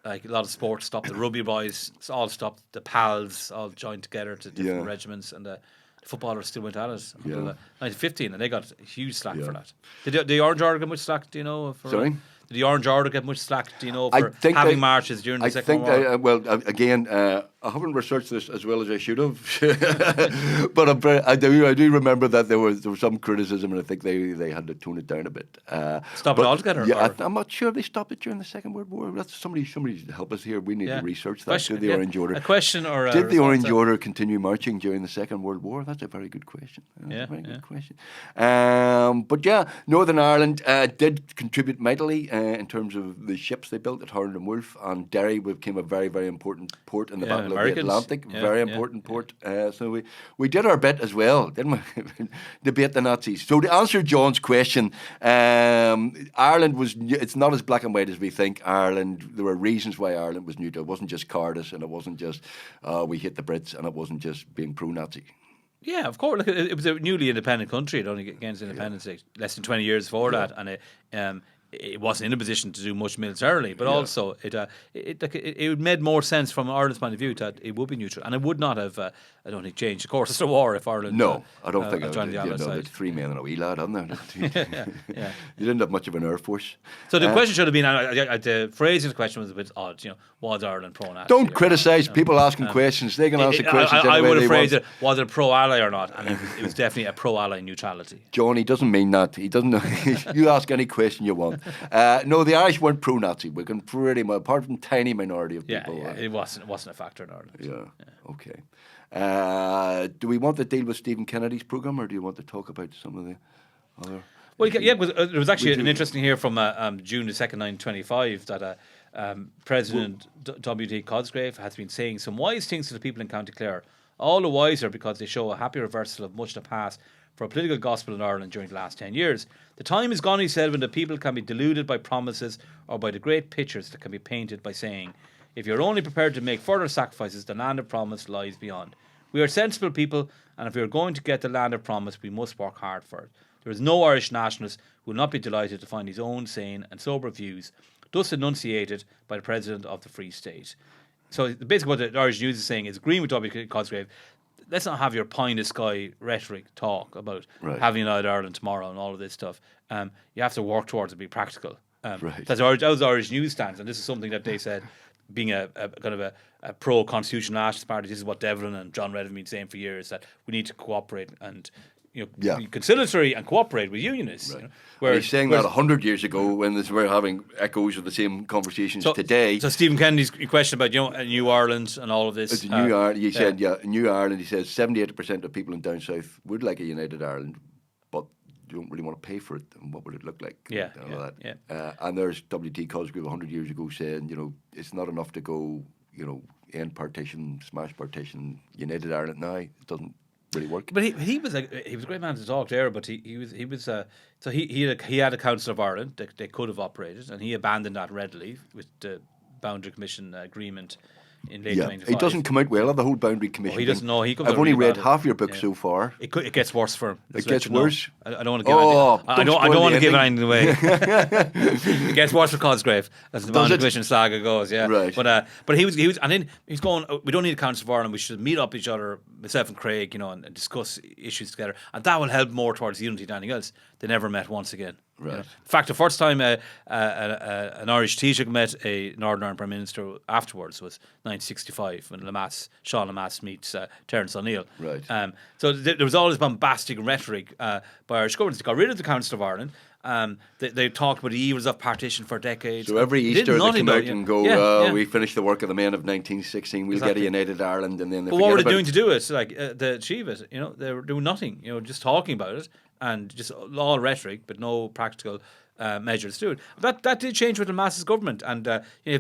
like a lot of sports stopped. The rugby boys all stopped. The pals all joined together to different regiments, and the footballers still went at it until 1915, and they got huge slack for that. Did the Orange Order get much slack? Do you know?
Sorry.
Did the Orange Order get much slack? Do you know, for having marches during the Second World
War? I haven't researched this as well as I should have, but I do remember that there was some criticism, and I think they had to tone it down a bit.
Stop it altogether?
I'm not sure they stopped it during the Second World War. That's somebody help us here. We need to research that. Did the Orange Order?
A question or
did the Orange Order continue marching during the Second World War? That's a very good question. Good question. But Northern Ireland did contribute mightily in terms of the ships they built at Harland and Wolff, and Derry became a very, very important port in the Battle of the Atlantic. Very important port. So we did our bit as well, didn't we? Debate the Nazis. So to answer John's question, Ireland it's not as black and white as we think. There were reasons why Ireland was neutral. It wasn't just Cardiff, and it wasn't just we hate the Brits, and it wasn't just being pro-Nazi.
Yeah, of course. Look, it was a newly independent country. It only gained independence less than 20 years before that, and it wasn't in a position to do much militarily, but also it made more sense from Ireland's point of view that it would be neutral, and it would not have, I don't think, changed the course of the war if Ireland.
No, I don't think
joined the Allied side.
3 men and a wee lad, hadn't there? You didn't have much of an air force.
So the question should have been, the phrasing of the question was a bit odd. Was Ireland pro-Nazi?
Don't criticise people asking questions. They can answer questions.
I would have phrased it: was it pro-ally or not? And it was definitely a pro-ally neutrality.
John, he doesn't mean that. He doesn't. You ask any question you want. No, the Irish weren't pro-Nazi. We can pretty much, apart from a tiny minority of people.
It wasn't a factor in Ireland.
Okay. Do we want to deal with Stephen Kennedy's programme, or do you want to talk about some of the other?
Well, there was actually an interesting here from June the 2nd, 1925, that President WW2 Cosgrave has been saying some wise things to the people in County Clare, all the wiser because they show a happy reversal of much of the past for a political gospel in Ireland during the last 10 years. The time is gone, he said, when the people can be deluded by promises or by the great pictures that can be painted by saying, if you're only prepared to make further sacrifices, the land of promise lies beyond. We are sensible people, and if we are going to get the land of promise, we must work hard for it. There is no Irish nationalist who will not be delighted to find his own sane and sober views thus enunciated by the President of the Free State. So basically what the Irish News is saying is agreeing with W. Cosgrave, let's not have your pie-in-the-sky rhetoric talk about having United Ireland tomorrow and all of this stuff. You have to work towards it, be practical. That's Irish News stands, and this is something that they said, being a kind of a pro-constitutional nationalist party, this is what Devlin and John Redden have been saying for years, that we need to cooperate and be conciliatory and cooperate with Unionists.
Right. He's saying that 100 years ago when we're having echoes of the same conversations today.
So Stephen Kennedy's question about New Ireland and all of this.
It's New Ireland. He said, New Ireland. He says 78% of people in down south would like a united Ireland, but you don't really want to pay for it. And what would it look like? And there's W.T. Cosgrave 100 years ago saying, it's not enough to go, end partition, smash partition, united Ireland now. It doesn't really work.
But he was a great man to talk there. But he had a Council of Ireland that they could have operated, and he abandoned that readily with the Boundary Commission agreement in late 1995.
It doesn't come out well of the whole Boundary Commission.
He doesn't know.
I've only read half your book so far.
It gets worse for him.
It gets worse.
I don't want to give anything. I don't want to give anything away. It gets worse for Cosgrave as the Boundary Commission saga goes. Yeah,
right.
But he was, and then he's going. We don't need a Council of Ireland. We should meet up each other, myself and Craig, and discuss issues together, and that will help more towards unity than anything else. They never met once again.
Right.
In fact, the first time an Irish Taoiseach met a Northern Ireland Prime Minister afterwards was 1965 when Sean Lemass meets Terence O'Neill.
Right.
So there was all this bombastic rhetoric by Irish governments. They got rid of the Council of Ireland. They talked about the evils of partition for decades.
So every Easter they come out and go, we finished the work of the men of 1916. We'll get a united Ireland, and then.
But what were they doing to do it? To achieve it? They were doing nothing. Just talking about it and just all rhetoric, but no practical measures to do it. That did change with the Lemass's government, and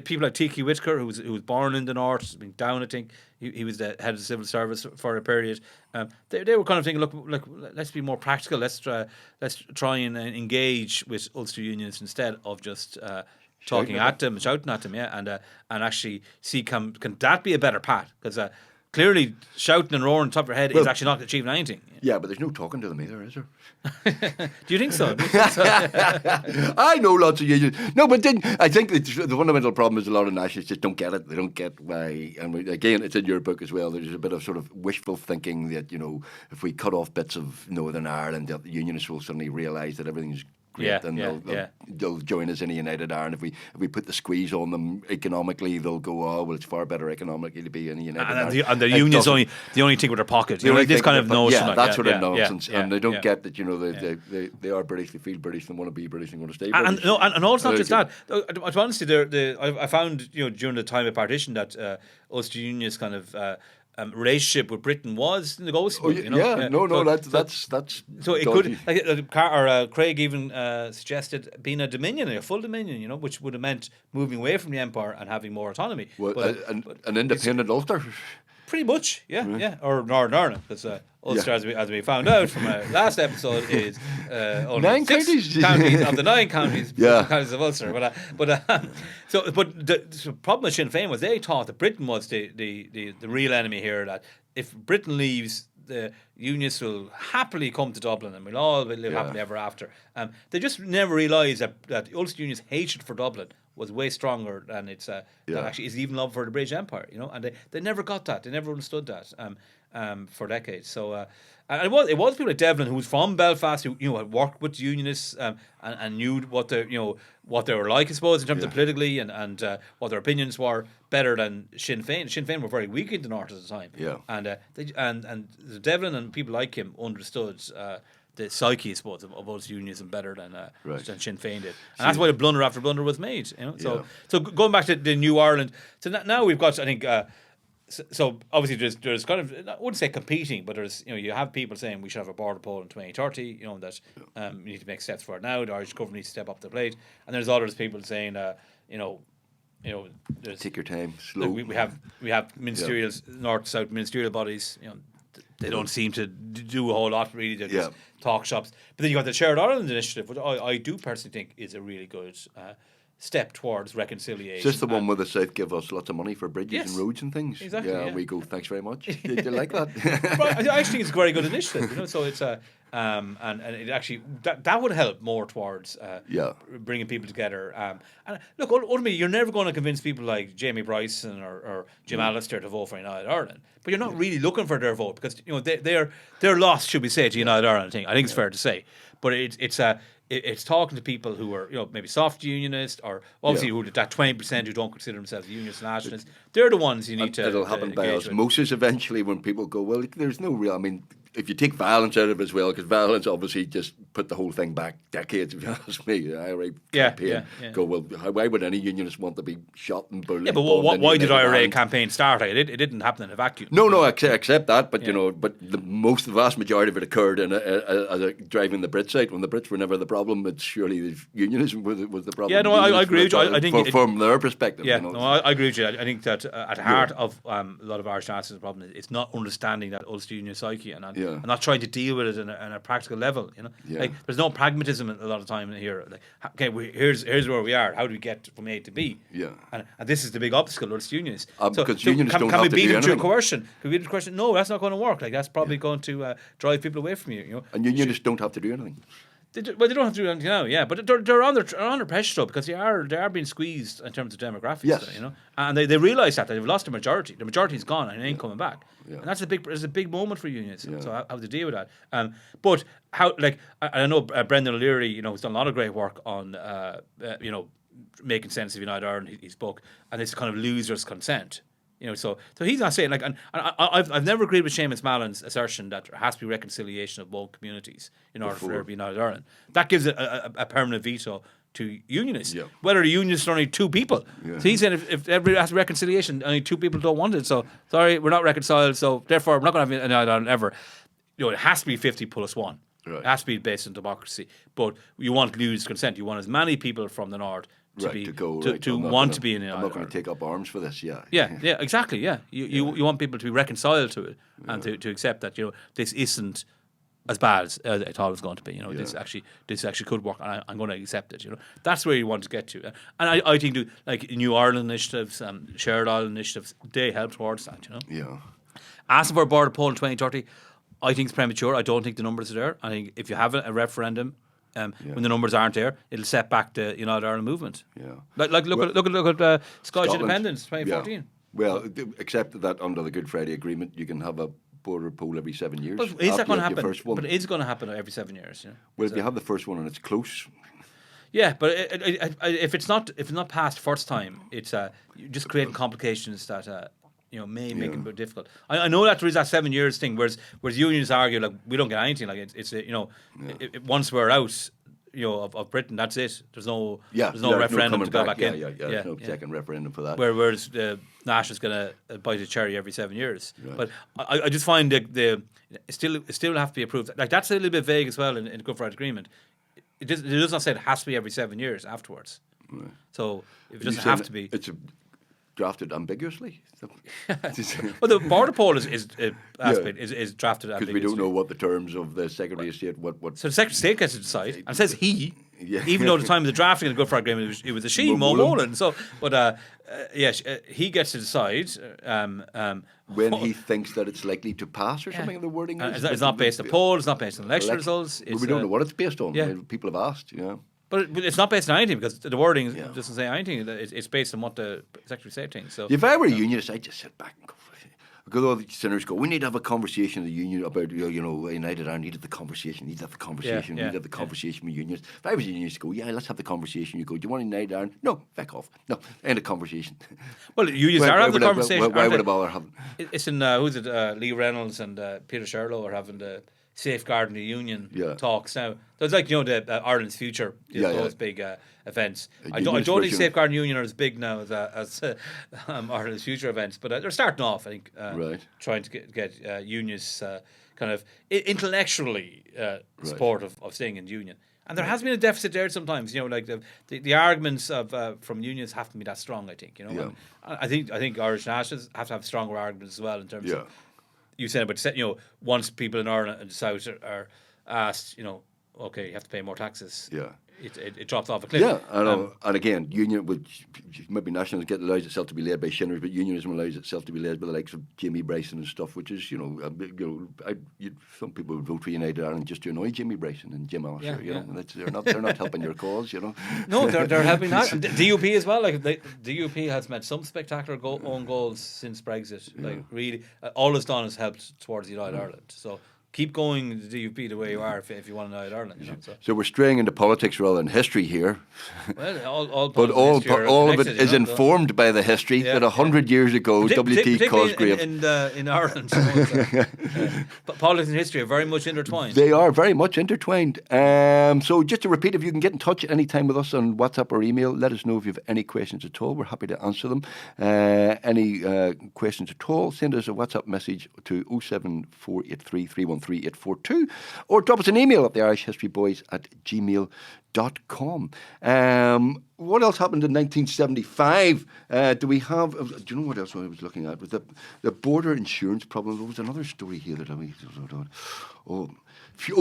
people like T.K. Whitaker, who was born in the north, been down. I think he was the head of the civil service for a period. They were kind of thinking, look, let's be more practical. Let's try and engage with Ulster Unionists instead of just talking at them, shouting at them, and actually see can that be a better path? Because clearly shouting and roaring on top of your head is actually not achieving anything.
Yeah, but there's no talking to them either, is there?
Do you think so?
I know lots of unions. No, but then I think the fundamental problem is a lot of nationalists just don't get it. They don't get why. And again, it's in your book as well. There's a bit of sort of wishful thinking that, if we cut off bits of Northern Ireland, the unionists will suddenly realise that everything's great, and they'll join us in a united Ireland. If we put the squeeze on them economically, they'll go, it's far better economically to be in a united Ireland.
And the unions only think with their pocket. This kind of notion.
Yeah, that sort of nonsense. And they don't get that, they are British, they feel British, they want to be British, they want to stay British.
And also not just that. Honestly, I found during the time of partition that Ulster Unionists kind of relationship with Britain was negotiable.
That's
so it could. Craig even suggested being a dominion, a full dominion, which would have meant moving away from the empire and having more autonomy.
Well, an independent Ulster.
Pretty much, or Northern Ireland, because Ulster, as we found out from our last episode, is only
9
6 counties of the 9 counties, counties of Ulster. The problem with Sinn Féin was they thought that Britain was the real enemy here. That if Britain leaves, the Unionists will happily come to Dublin and we'll all live happily ever after. They just never realised that Ulster Unionists' hatred for Dublin was way stronger than its that actually is even love for the British Empire, and they never got that. They never understood that for decades. So and it was people like Devlin, who was from Belfast, who had worked with Unionists and knew what they were like, I suppose, in terms of politically and what their opinions were better than Sinn Féin. Sinn Féin were very weak in the north at the time.
Yeah.
And Devlin and people like him understood the psyche, I suppose, of Ulster Unionism better than Sinn Féin did, and that's why the blunder after blunder was made. So going back to the New Ireland, so now we've got, I think. So obviously there's kind of, I wouldn't say competing, but there's you have people saying we should have a border poll in 2030. That we need to make steps for it now. The Irish government needs to step up the plate, and there's others people saying there's,
take your time, slow.
We have ministerial north-south ministerial bodies. They don't seem to do a whole lot really. They're just talk shops. But then you got the Shared Ireland initiative, which I do personally think is a really good step towards reconciliation.
Is this the one where the South give us lots of money for bridges and roads and things?
Exactly.
Yeah,
yeah.
and we go, thanks very much. Did you like that?
Well, I actually think it's a very good initiative, you know. So it's a and it actually that would help more towards bringing people together. And look, ultimately, you're never going to convince people like Jamie Bryson or Jim Allister to vote for United Ireland, but you're not really looking for their vote because you know they're lost, should we say, to United Ireland. I think it's fair to say, but it's talking to people who are, you know, maybe soft unionist or obviously who that 20% who don't consider themselves unionist nationalists. They're the ones you need to.
It'll happen by
engage
osmosis eventually when people go, well, there's no real. I mean, if you take violence out of it as well, because violence obviously just put the whole thing back decades. If you ask me, the IRA campaign go, well, why would any unionist want to be shot and bullied?
Yeah, but why did IRA campaign start? It didn't happen in a vacuum.
No, accept that, but you know, but the vast majority of it occurred in driving the Brits out when the Brits were never the problem. It's surely the unionism was the problem.
Yeah, no, I agree with you. I think
from their perspective.
Yeah,
you know,
no, I agree with you. I think that at the heart of a lot of Irish nationalism problem is it's not understanding that Ulster Union psyche and not trying to deal with it on a practical level. You know, like there's no pragmatism a lot of time here. Like, okay, here's where we are. How do we get from A to B?
Yeah,
and this is the big obstacle. Ulster Unionists.
Because unionists don't
can
have
we
to
beat
do
them through
anything.
coercion? Can we beat them through coercion? No, that's not going to work. Like that's probably going to drive people away from you. You know,
and unionists don't have to do anything.
They don't have to do anything now, yeah, but they're under pressure though because they are being squeezed in terms of demographics, you know, and they realise that they've lost the majority. The majority is gone and it ain't coming back, and that's a big moment for unions. So how to deal with that? But how, like, I know Brendan O'Leary, you know, has done a lot of great work on you know, making sense of United Ireland, his book, and it's kind of loser's consent. You know, so he's not saying, like, and I've never agreed with Seamus Mallon's assertion that there has to be reconciliation of both communities in order for there to be United Ireland. That gives it a permanent veto to unionists. Yeah. Whether the unionists are only two people. Yeah. So he's saying if everybody has reconciliation, only two people don't want it. So sorry, we're not reconciled. So therefore, we're not going to have United Ireland ever. You know, it has to be 50+1. Right. It has to be based on democracy. But you want loose consent. You want as many people from the north to want to be in it.
I'm not going to take up arms for this. Yeah,
exactly. Yeah, you want people to be reconciled to it and to accept that, you know, this isn't as bad as I thought it was going to be. You know, this actually could work, and I'm going to accept it. You know, that's where you want to get to. And I think like New Ireland initiatives, Shared Ireland initiatives, they help towards that. You know. Yeah. Asking for a border poll in 2030, I think it's premature. I don't think the numbers are there. I think if you have a referendum. When the numbers aren't there, it'll set back the United Ireland movement. Yeah, like look at Scottish independence 2014. Yeah.
Well, except that under the Good Friday Agreement, you can have a border poll every 7 years.
But is that going to happen? But it's going to happen every 7 years. You know?
Well, if you have the first one and it's close.
Yeah, but if it's not passed first time, it's you're just creating complications that. You know, may make it a bit difficult. I know that there is that 7 years thing, whereas unions argue like we don't get anything. Like it's you know, once we're out, you know, of Britain, that's it. There's no referendum to go back in.
There's no second referendum for that.
Whereas the National's going to bite a cherry every 7 years. Right. But I just find it still have to be approved. Like that's a little bit vague as well in the Good Friday Agreement. It does not say it has to be every 7 years afterwards. Right. So if it doesn't have to be,
it's drafted ambiguously.
Well, the border poll is drafted ambiguously.
Because we don't know what the terms of the Secretary of State, what...
So the Secretary of State gets to decide, and it says he, even though at the time of the drafting of the Good Friday Agreement, it was a she, Mo Molan. So, but he gets to decide...
when he thinks that it's likely to pass or something, the wording is...
It's not based on polls, it's not based on election results.
We don't know what it's based on. People have asked,
But it's not based on anything because the wording doesn't say anything. It's based on what the Secretary of State thinks. So
if I were a unionist, I'd just sit back and go. Because all the senators go, we need to have a conversation with the union about, you know, United Ireland needed the conversation, needed the conversation, needed the conversation with unions. If I was a unionist, go, let's have the conversation. You go, do you want United Ireland? No, back off. No, end of conversation.
Well, unions are having the conversation.
Why would I bother having?
It's in Lee Reynolds and Peter Sherlow are having the safeguarding the union talks now. So it's like, you know, the Ireland's future, those big events. I don't think safeguarding the union are as big now as Ireland's future events, but they're starting off, I think, trying to get unions kind of intellectually supportive of staying in the union. And there has been a deficit there sometimes, you know, like the arguments from unions have to be that strong, I think, you know. I think Irish nationalists have to have stronger arguments as well in terms of, you said about, you know, once people in Ireland and the South are asked, you know, okay, you have to pay more taxes.
Yeah.
It drops off a cliff.
Yeah, I know. And again, union, which maybe nationalism allows itself to be led by Shinners, but unionism allows itself to be led by the likes of Jamie Bryson and stuff, which is, some people would vote for United Ireland just to annoy Jamie Bryson and Jim Allister. They're not helping your cause.
No, they're helping that. DUP as well. Like DUP has made some spectacular own goals since Brexit. Like really, all it's done is helped towards United Ireland. So. Keep going the DUP the way you are if you want to United Ireland.
So we're straying into politics rather than history here.
Well, all
of it is informed by the history that 100 years ago, W.T. Cosgrave.
In Ireland. Politics and history are very much intertwined.
They are very much intertwined. So just to repeat, if you can get in touch any time with us on WhatsApp or email, let us know if you have any questions at all. We're happy to answer them. Any questions at all, send us a WhatsApp message to 07483 313 3842 or drop us an email at theirishhistoryboys@gmail.com. What else happened in 1975? Do we have? Do you know what else I was looking at? Was the border insurance problem? There was another story here that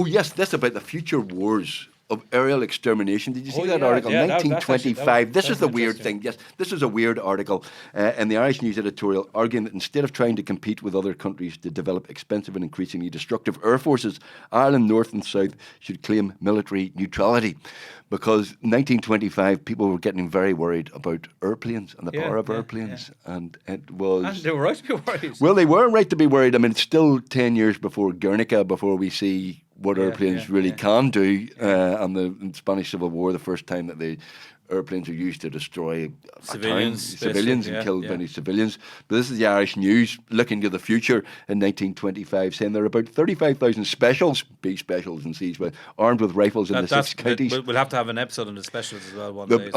yes, that's about the future wars of aerial extermination. Did you see that article? 1925. This is the weird thing. Yes, this is a weird article in the Irish News editorial arguing that instead of trying to compete with other countries to develop expensive and increasingly destructive air forces, Ireland North and South should claim military neutrality. Because 1925, people were getting very worried about airplanes and the power of airplanes. And it was...
And they were right to be worried.
Well, they were right to be worried. I mean, it's still 10 years before Guernica, before we see what airplanes really can do. And the Spanish Civil War, the first time that the airplanes are used to destroy civilians and kill many civilians. But this is the Irish News looking to the future in 1925, saying there are about 35,000 specials, B specials and C's, armed with rifles in the 6 counties.
We'll have to have an episode on the specials as well one day.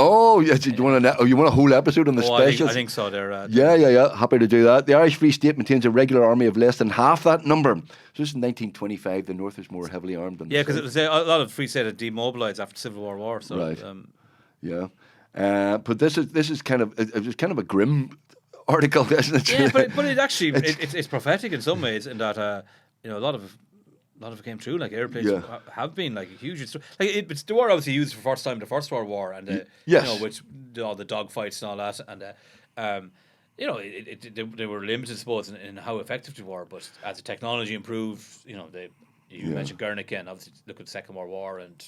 Yes, you want a whole episode on the specials?
I think so.
Yeah. Happy to do that. The Irish Free State maintains a regular army of less than half that number. So this is 1925. The North is more heavily armed than the South.
Because it was a lot of Free State had demobilised after the Civil War. So,
right. Yeah, but this is kind of a grim article, isn't it?
Yeah, but it actually it's prophetic in some ways in that a lot of it came true. Like airplanes have been like a huge. It's the war obviously used for first time the First World War and which all the dogfights and all that and. They were limited, I suppose, in how effective they were. But as the technology improved, you mentioned Guernica, and obviously look at the Second World War and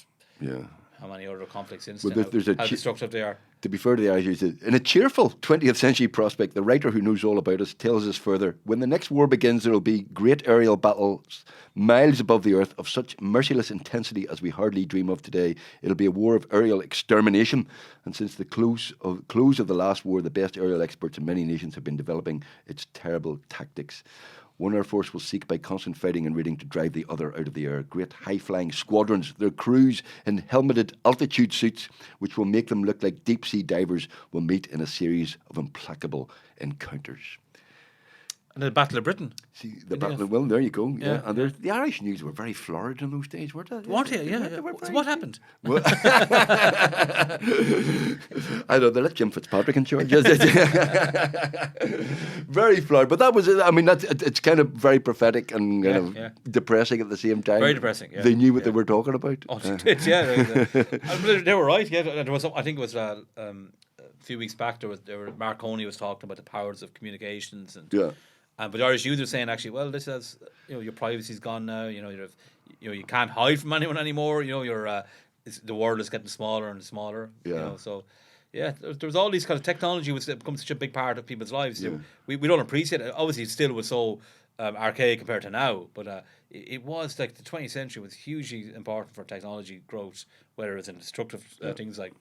how many other conflicts since then, how destructive they are. To
be fair to the Irish, in a cheerful 20th century prospect, the writer who knows all about us tells us further, when the next war begins, there will be great aerial battles miles above the earth of such merciless intensity as we hardly dream of today. It'll be a war of aerial extermination. And since the close of the last war, the best aerial experts in many nations have been developing its terrible tactics. One air force will seek by constant fighting and raiding to drive the other out of the air. Great high-flying squadrons, their crews in helmeted altitude suits, which will make them look like deep-sea divers, will meet in a series of implacable encounters.
And the Battle of Britain.
See, well, there you go. Yeah. And the Irish News were very florid in those days, weren't they?
Weren't they? Yeah. So what happened?
Well, I know, they let Jim Fitzpatrick in charge. Very florid. But that was, it's kind of very prophetic and kind of depressing at the same time.
Very depressing, yeah.
They knew what they were talking about.
Oh, they did, yeah. They were right, yeah. There was, I think it was... a few weeks back, Mark Coney was talking about the powers of communications and but the Irish youth are saying actually, well, this has your privacy's gone now. You can't hide from anyone anymore. The world is getting smaller and smaller.
Yeah.
There was all these kind of technology was become such a big part of people's lives. Yeah. We don't appreciate it. Obviously, it still was so archaic compared to now, but it was like the 20th century was hugely important for technology growth, whether it's in destructive things like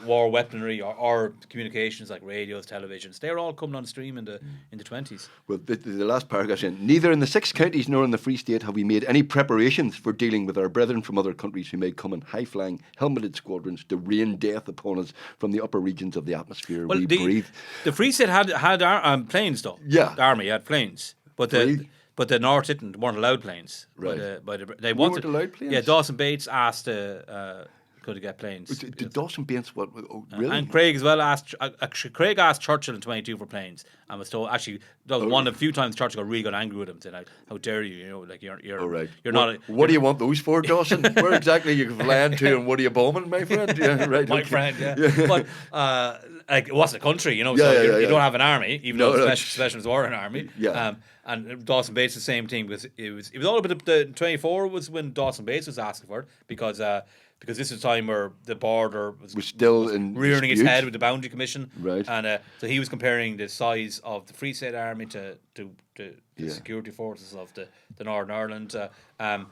war weaponry or communications like radios, televisions. They were all coming on stream in the 20s.
Well, the last paragraph saying, neither in the 6 counties nor in the Free State have we made any preparations for dealing with our brethren from other countries who may come in high-flying, helmeted squadrons to rain death upon us from the upper regions of the atmosphere we breathe.
The Free State had planes, though.
Yeah.
The army had planes. But the North weren't allowed planes.
Right.
They weren't
allowed planes?
Yeah, Dawson Bates asked could get planes.
Did Dawson Bates what? Oh, really?
And Craig as well asked. Craig asked Churchill in 22 for planes, and was told actually that was one of the few times Churchill got really angry with him, saying, "How dare you? You know, like you're
right.
You're not.
What do you want those for, Dawson? Where exactly you can land to, and what are you bombing, my friend? Yeah, right.
My friend, yeah. But like it wasn't a country, you know.
Yeah,
so
yeah,
you don't have an army, even though
no.
specialists were an army.
Yeah.
And Dawson Bates the same thing, because it was all about the 24 was when Dawson Bates was asking for it, because this is a time where the border was
still in
rearing its
dispute.
head with the Boundary Commission,
Right.
And so he was comparing the size of the Free State Army to the security forces of the Northern Ireland, and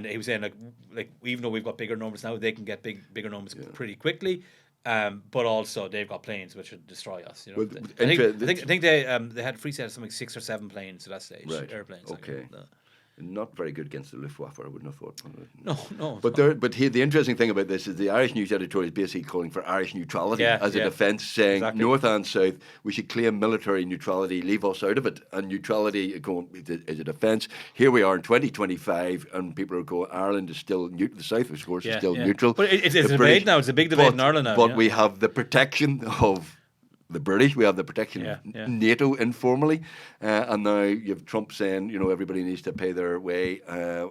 he was saying like even though we've got bigger numbers now, they can get bigger numbers pretty quickly. But also they've got planes which would destroy us. You know,
Well,
I think they had Free State something 6 or 7 planes at that stage,
Right.
airplanes.
Okay. Not very good against the Luftwaffe, I wouldn't have thought.
No.
But the interesting thing about this is the Irish News editorial is basically calling for Irish neutrality as a defence, saying North and South, we should claim military neutrality, leave us out of it. And neutrality is a defence. Here we are in 2025, and people are going, Ireland is still neutral. The South, of course, is still neutral.
But it's a debate now. It's a big debate in Ireland now.
But we have the protection of the British, we have the protection of NATO informally, and now you have Trump saying, you know, everybody needs to pay their way.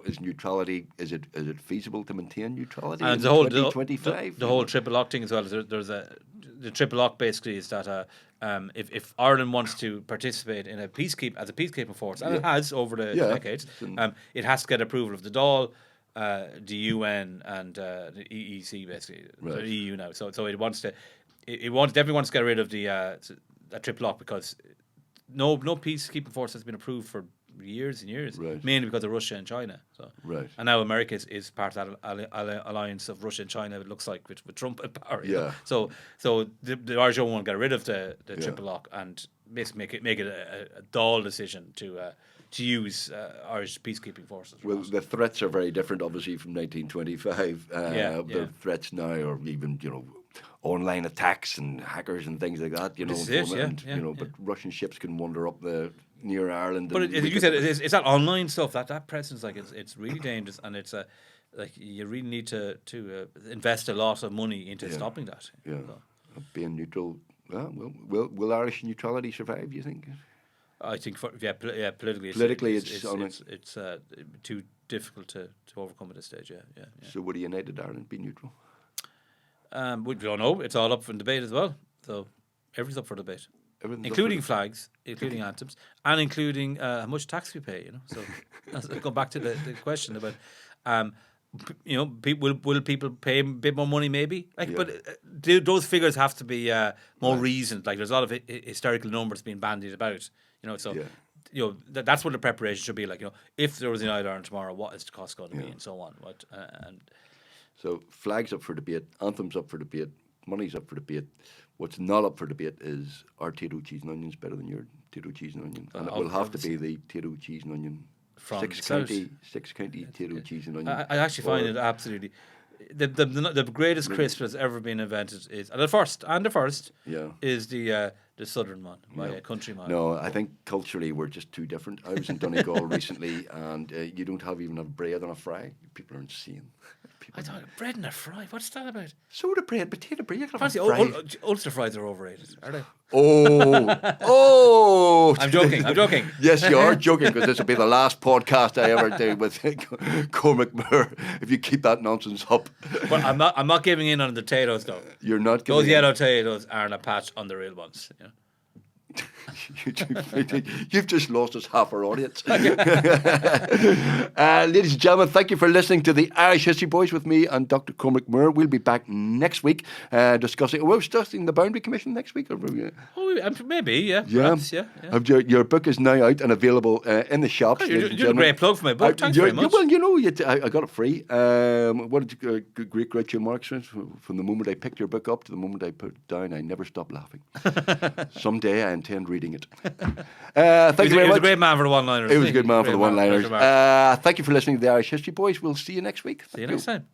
Is neutrality? Is it feasible to maintain neutrality in 2025?
The whole triple lock thing as well. There's the triple lock basically is that if Ireland wants to participate in a peacekeeping force, and it has over the decades, it has to get approval of the Dáil, the UN, and the EEC basically, the EU now. So it wants to. It definitely wants to get rid of the triple lock, because no peacekeeping force has been approved for years and years, mainly because of Russia and China. So, and now America is part of that alliance of Russia and China. It looks like with Trump in power. You know? So the Irish don't want to get rid of the triple lock and basically make it a Dáil decision to use Irish peacekeeping forces.
Well, the threats are very different, obviously, from 1925. The threats now are even, you know, online attacks and hackers and things like that, you know, but Russian ships can wander up near Ireland.
But as you said, it's that online stuff that presence, like it's really dangerous, and it's like you really need to invest a lot of money into stopping that.
Yeah, being neutral. Will Irish neutrality survive? Do you think?
I think politically it's too difficult to overcome at this stage. Yeah.
So would a united Ireland be neutral?
We don't know. It's all up for debate as well. So everything's up for debate, including flags, including anthems, and including how much tax we pay. You know. So let's go back to the question about, you know, will people pay a bit more money? Maybe. But those figures have to be more reasoned. Like there's a lot of historical numbers being bandied about. You know. So. You know, that's what the preparation should be like. You know, if there was a United Ireland tomorrow, what is the cost going to be, and so on.
So flags up for debate, anthems up for debate, money's up for debate. What's not up for debate is our Tito cheese and onions better than your Tito cheese and onion, and it will have to be the Tito cheese and onion
from
six county Tito cheese and onion.
I actually find it absolutely the greatest crisp that's ever been invented is the first is the southern one, my country man.
No, I think culturally we're just too different. I was in Donegal recently, and you don't even have bread on a fry. People are insane.
I thought bread and a fry. What's that about?
Soda bread, potato bread. You can have
Ulster fries are overrated, are they?
Oh!
I'm joking.
Yes, you are joking, because this will be the last podcast I ever do with Cormac Moore if you keep that nonsense up.
But I'm not giving in on the potatoes though.
You're not giving
those yellow potatoes aren't a patch on the real ones. You know?
You've just lost us half our audience. Ladies and gentlemen, thank you for listening to the Irish History Boys with me and Dr. Cormac Moore. We'll be back next week discussing the Boundary Commission next week.
Maybe, perhaps, yeah.
Your book is now out and available in the shops.
Oh, you're doing a great plug for my book. Thanks very much.
Well, you know, I got it free. What did great Groucho Marx say? From the moment I picked your book up to the moment I put it down, I never stopped laughing. Someday I intend reading it. Thank you very much.
He was a great man for the one-liners.
He was a good man for the one-liners. Thank you for listening to the Irish History Boys. We'll see you next week.
See you next time.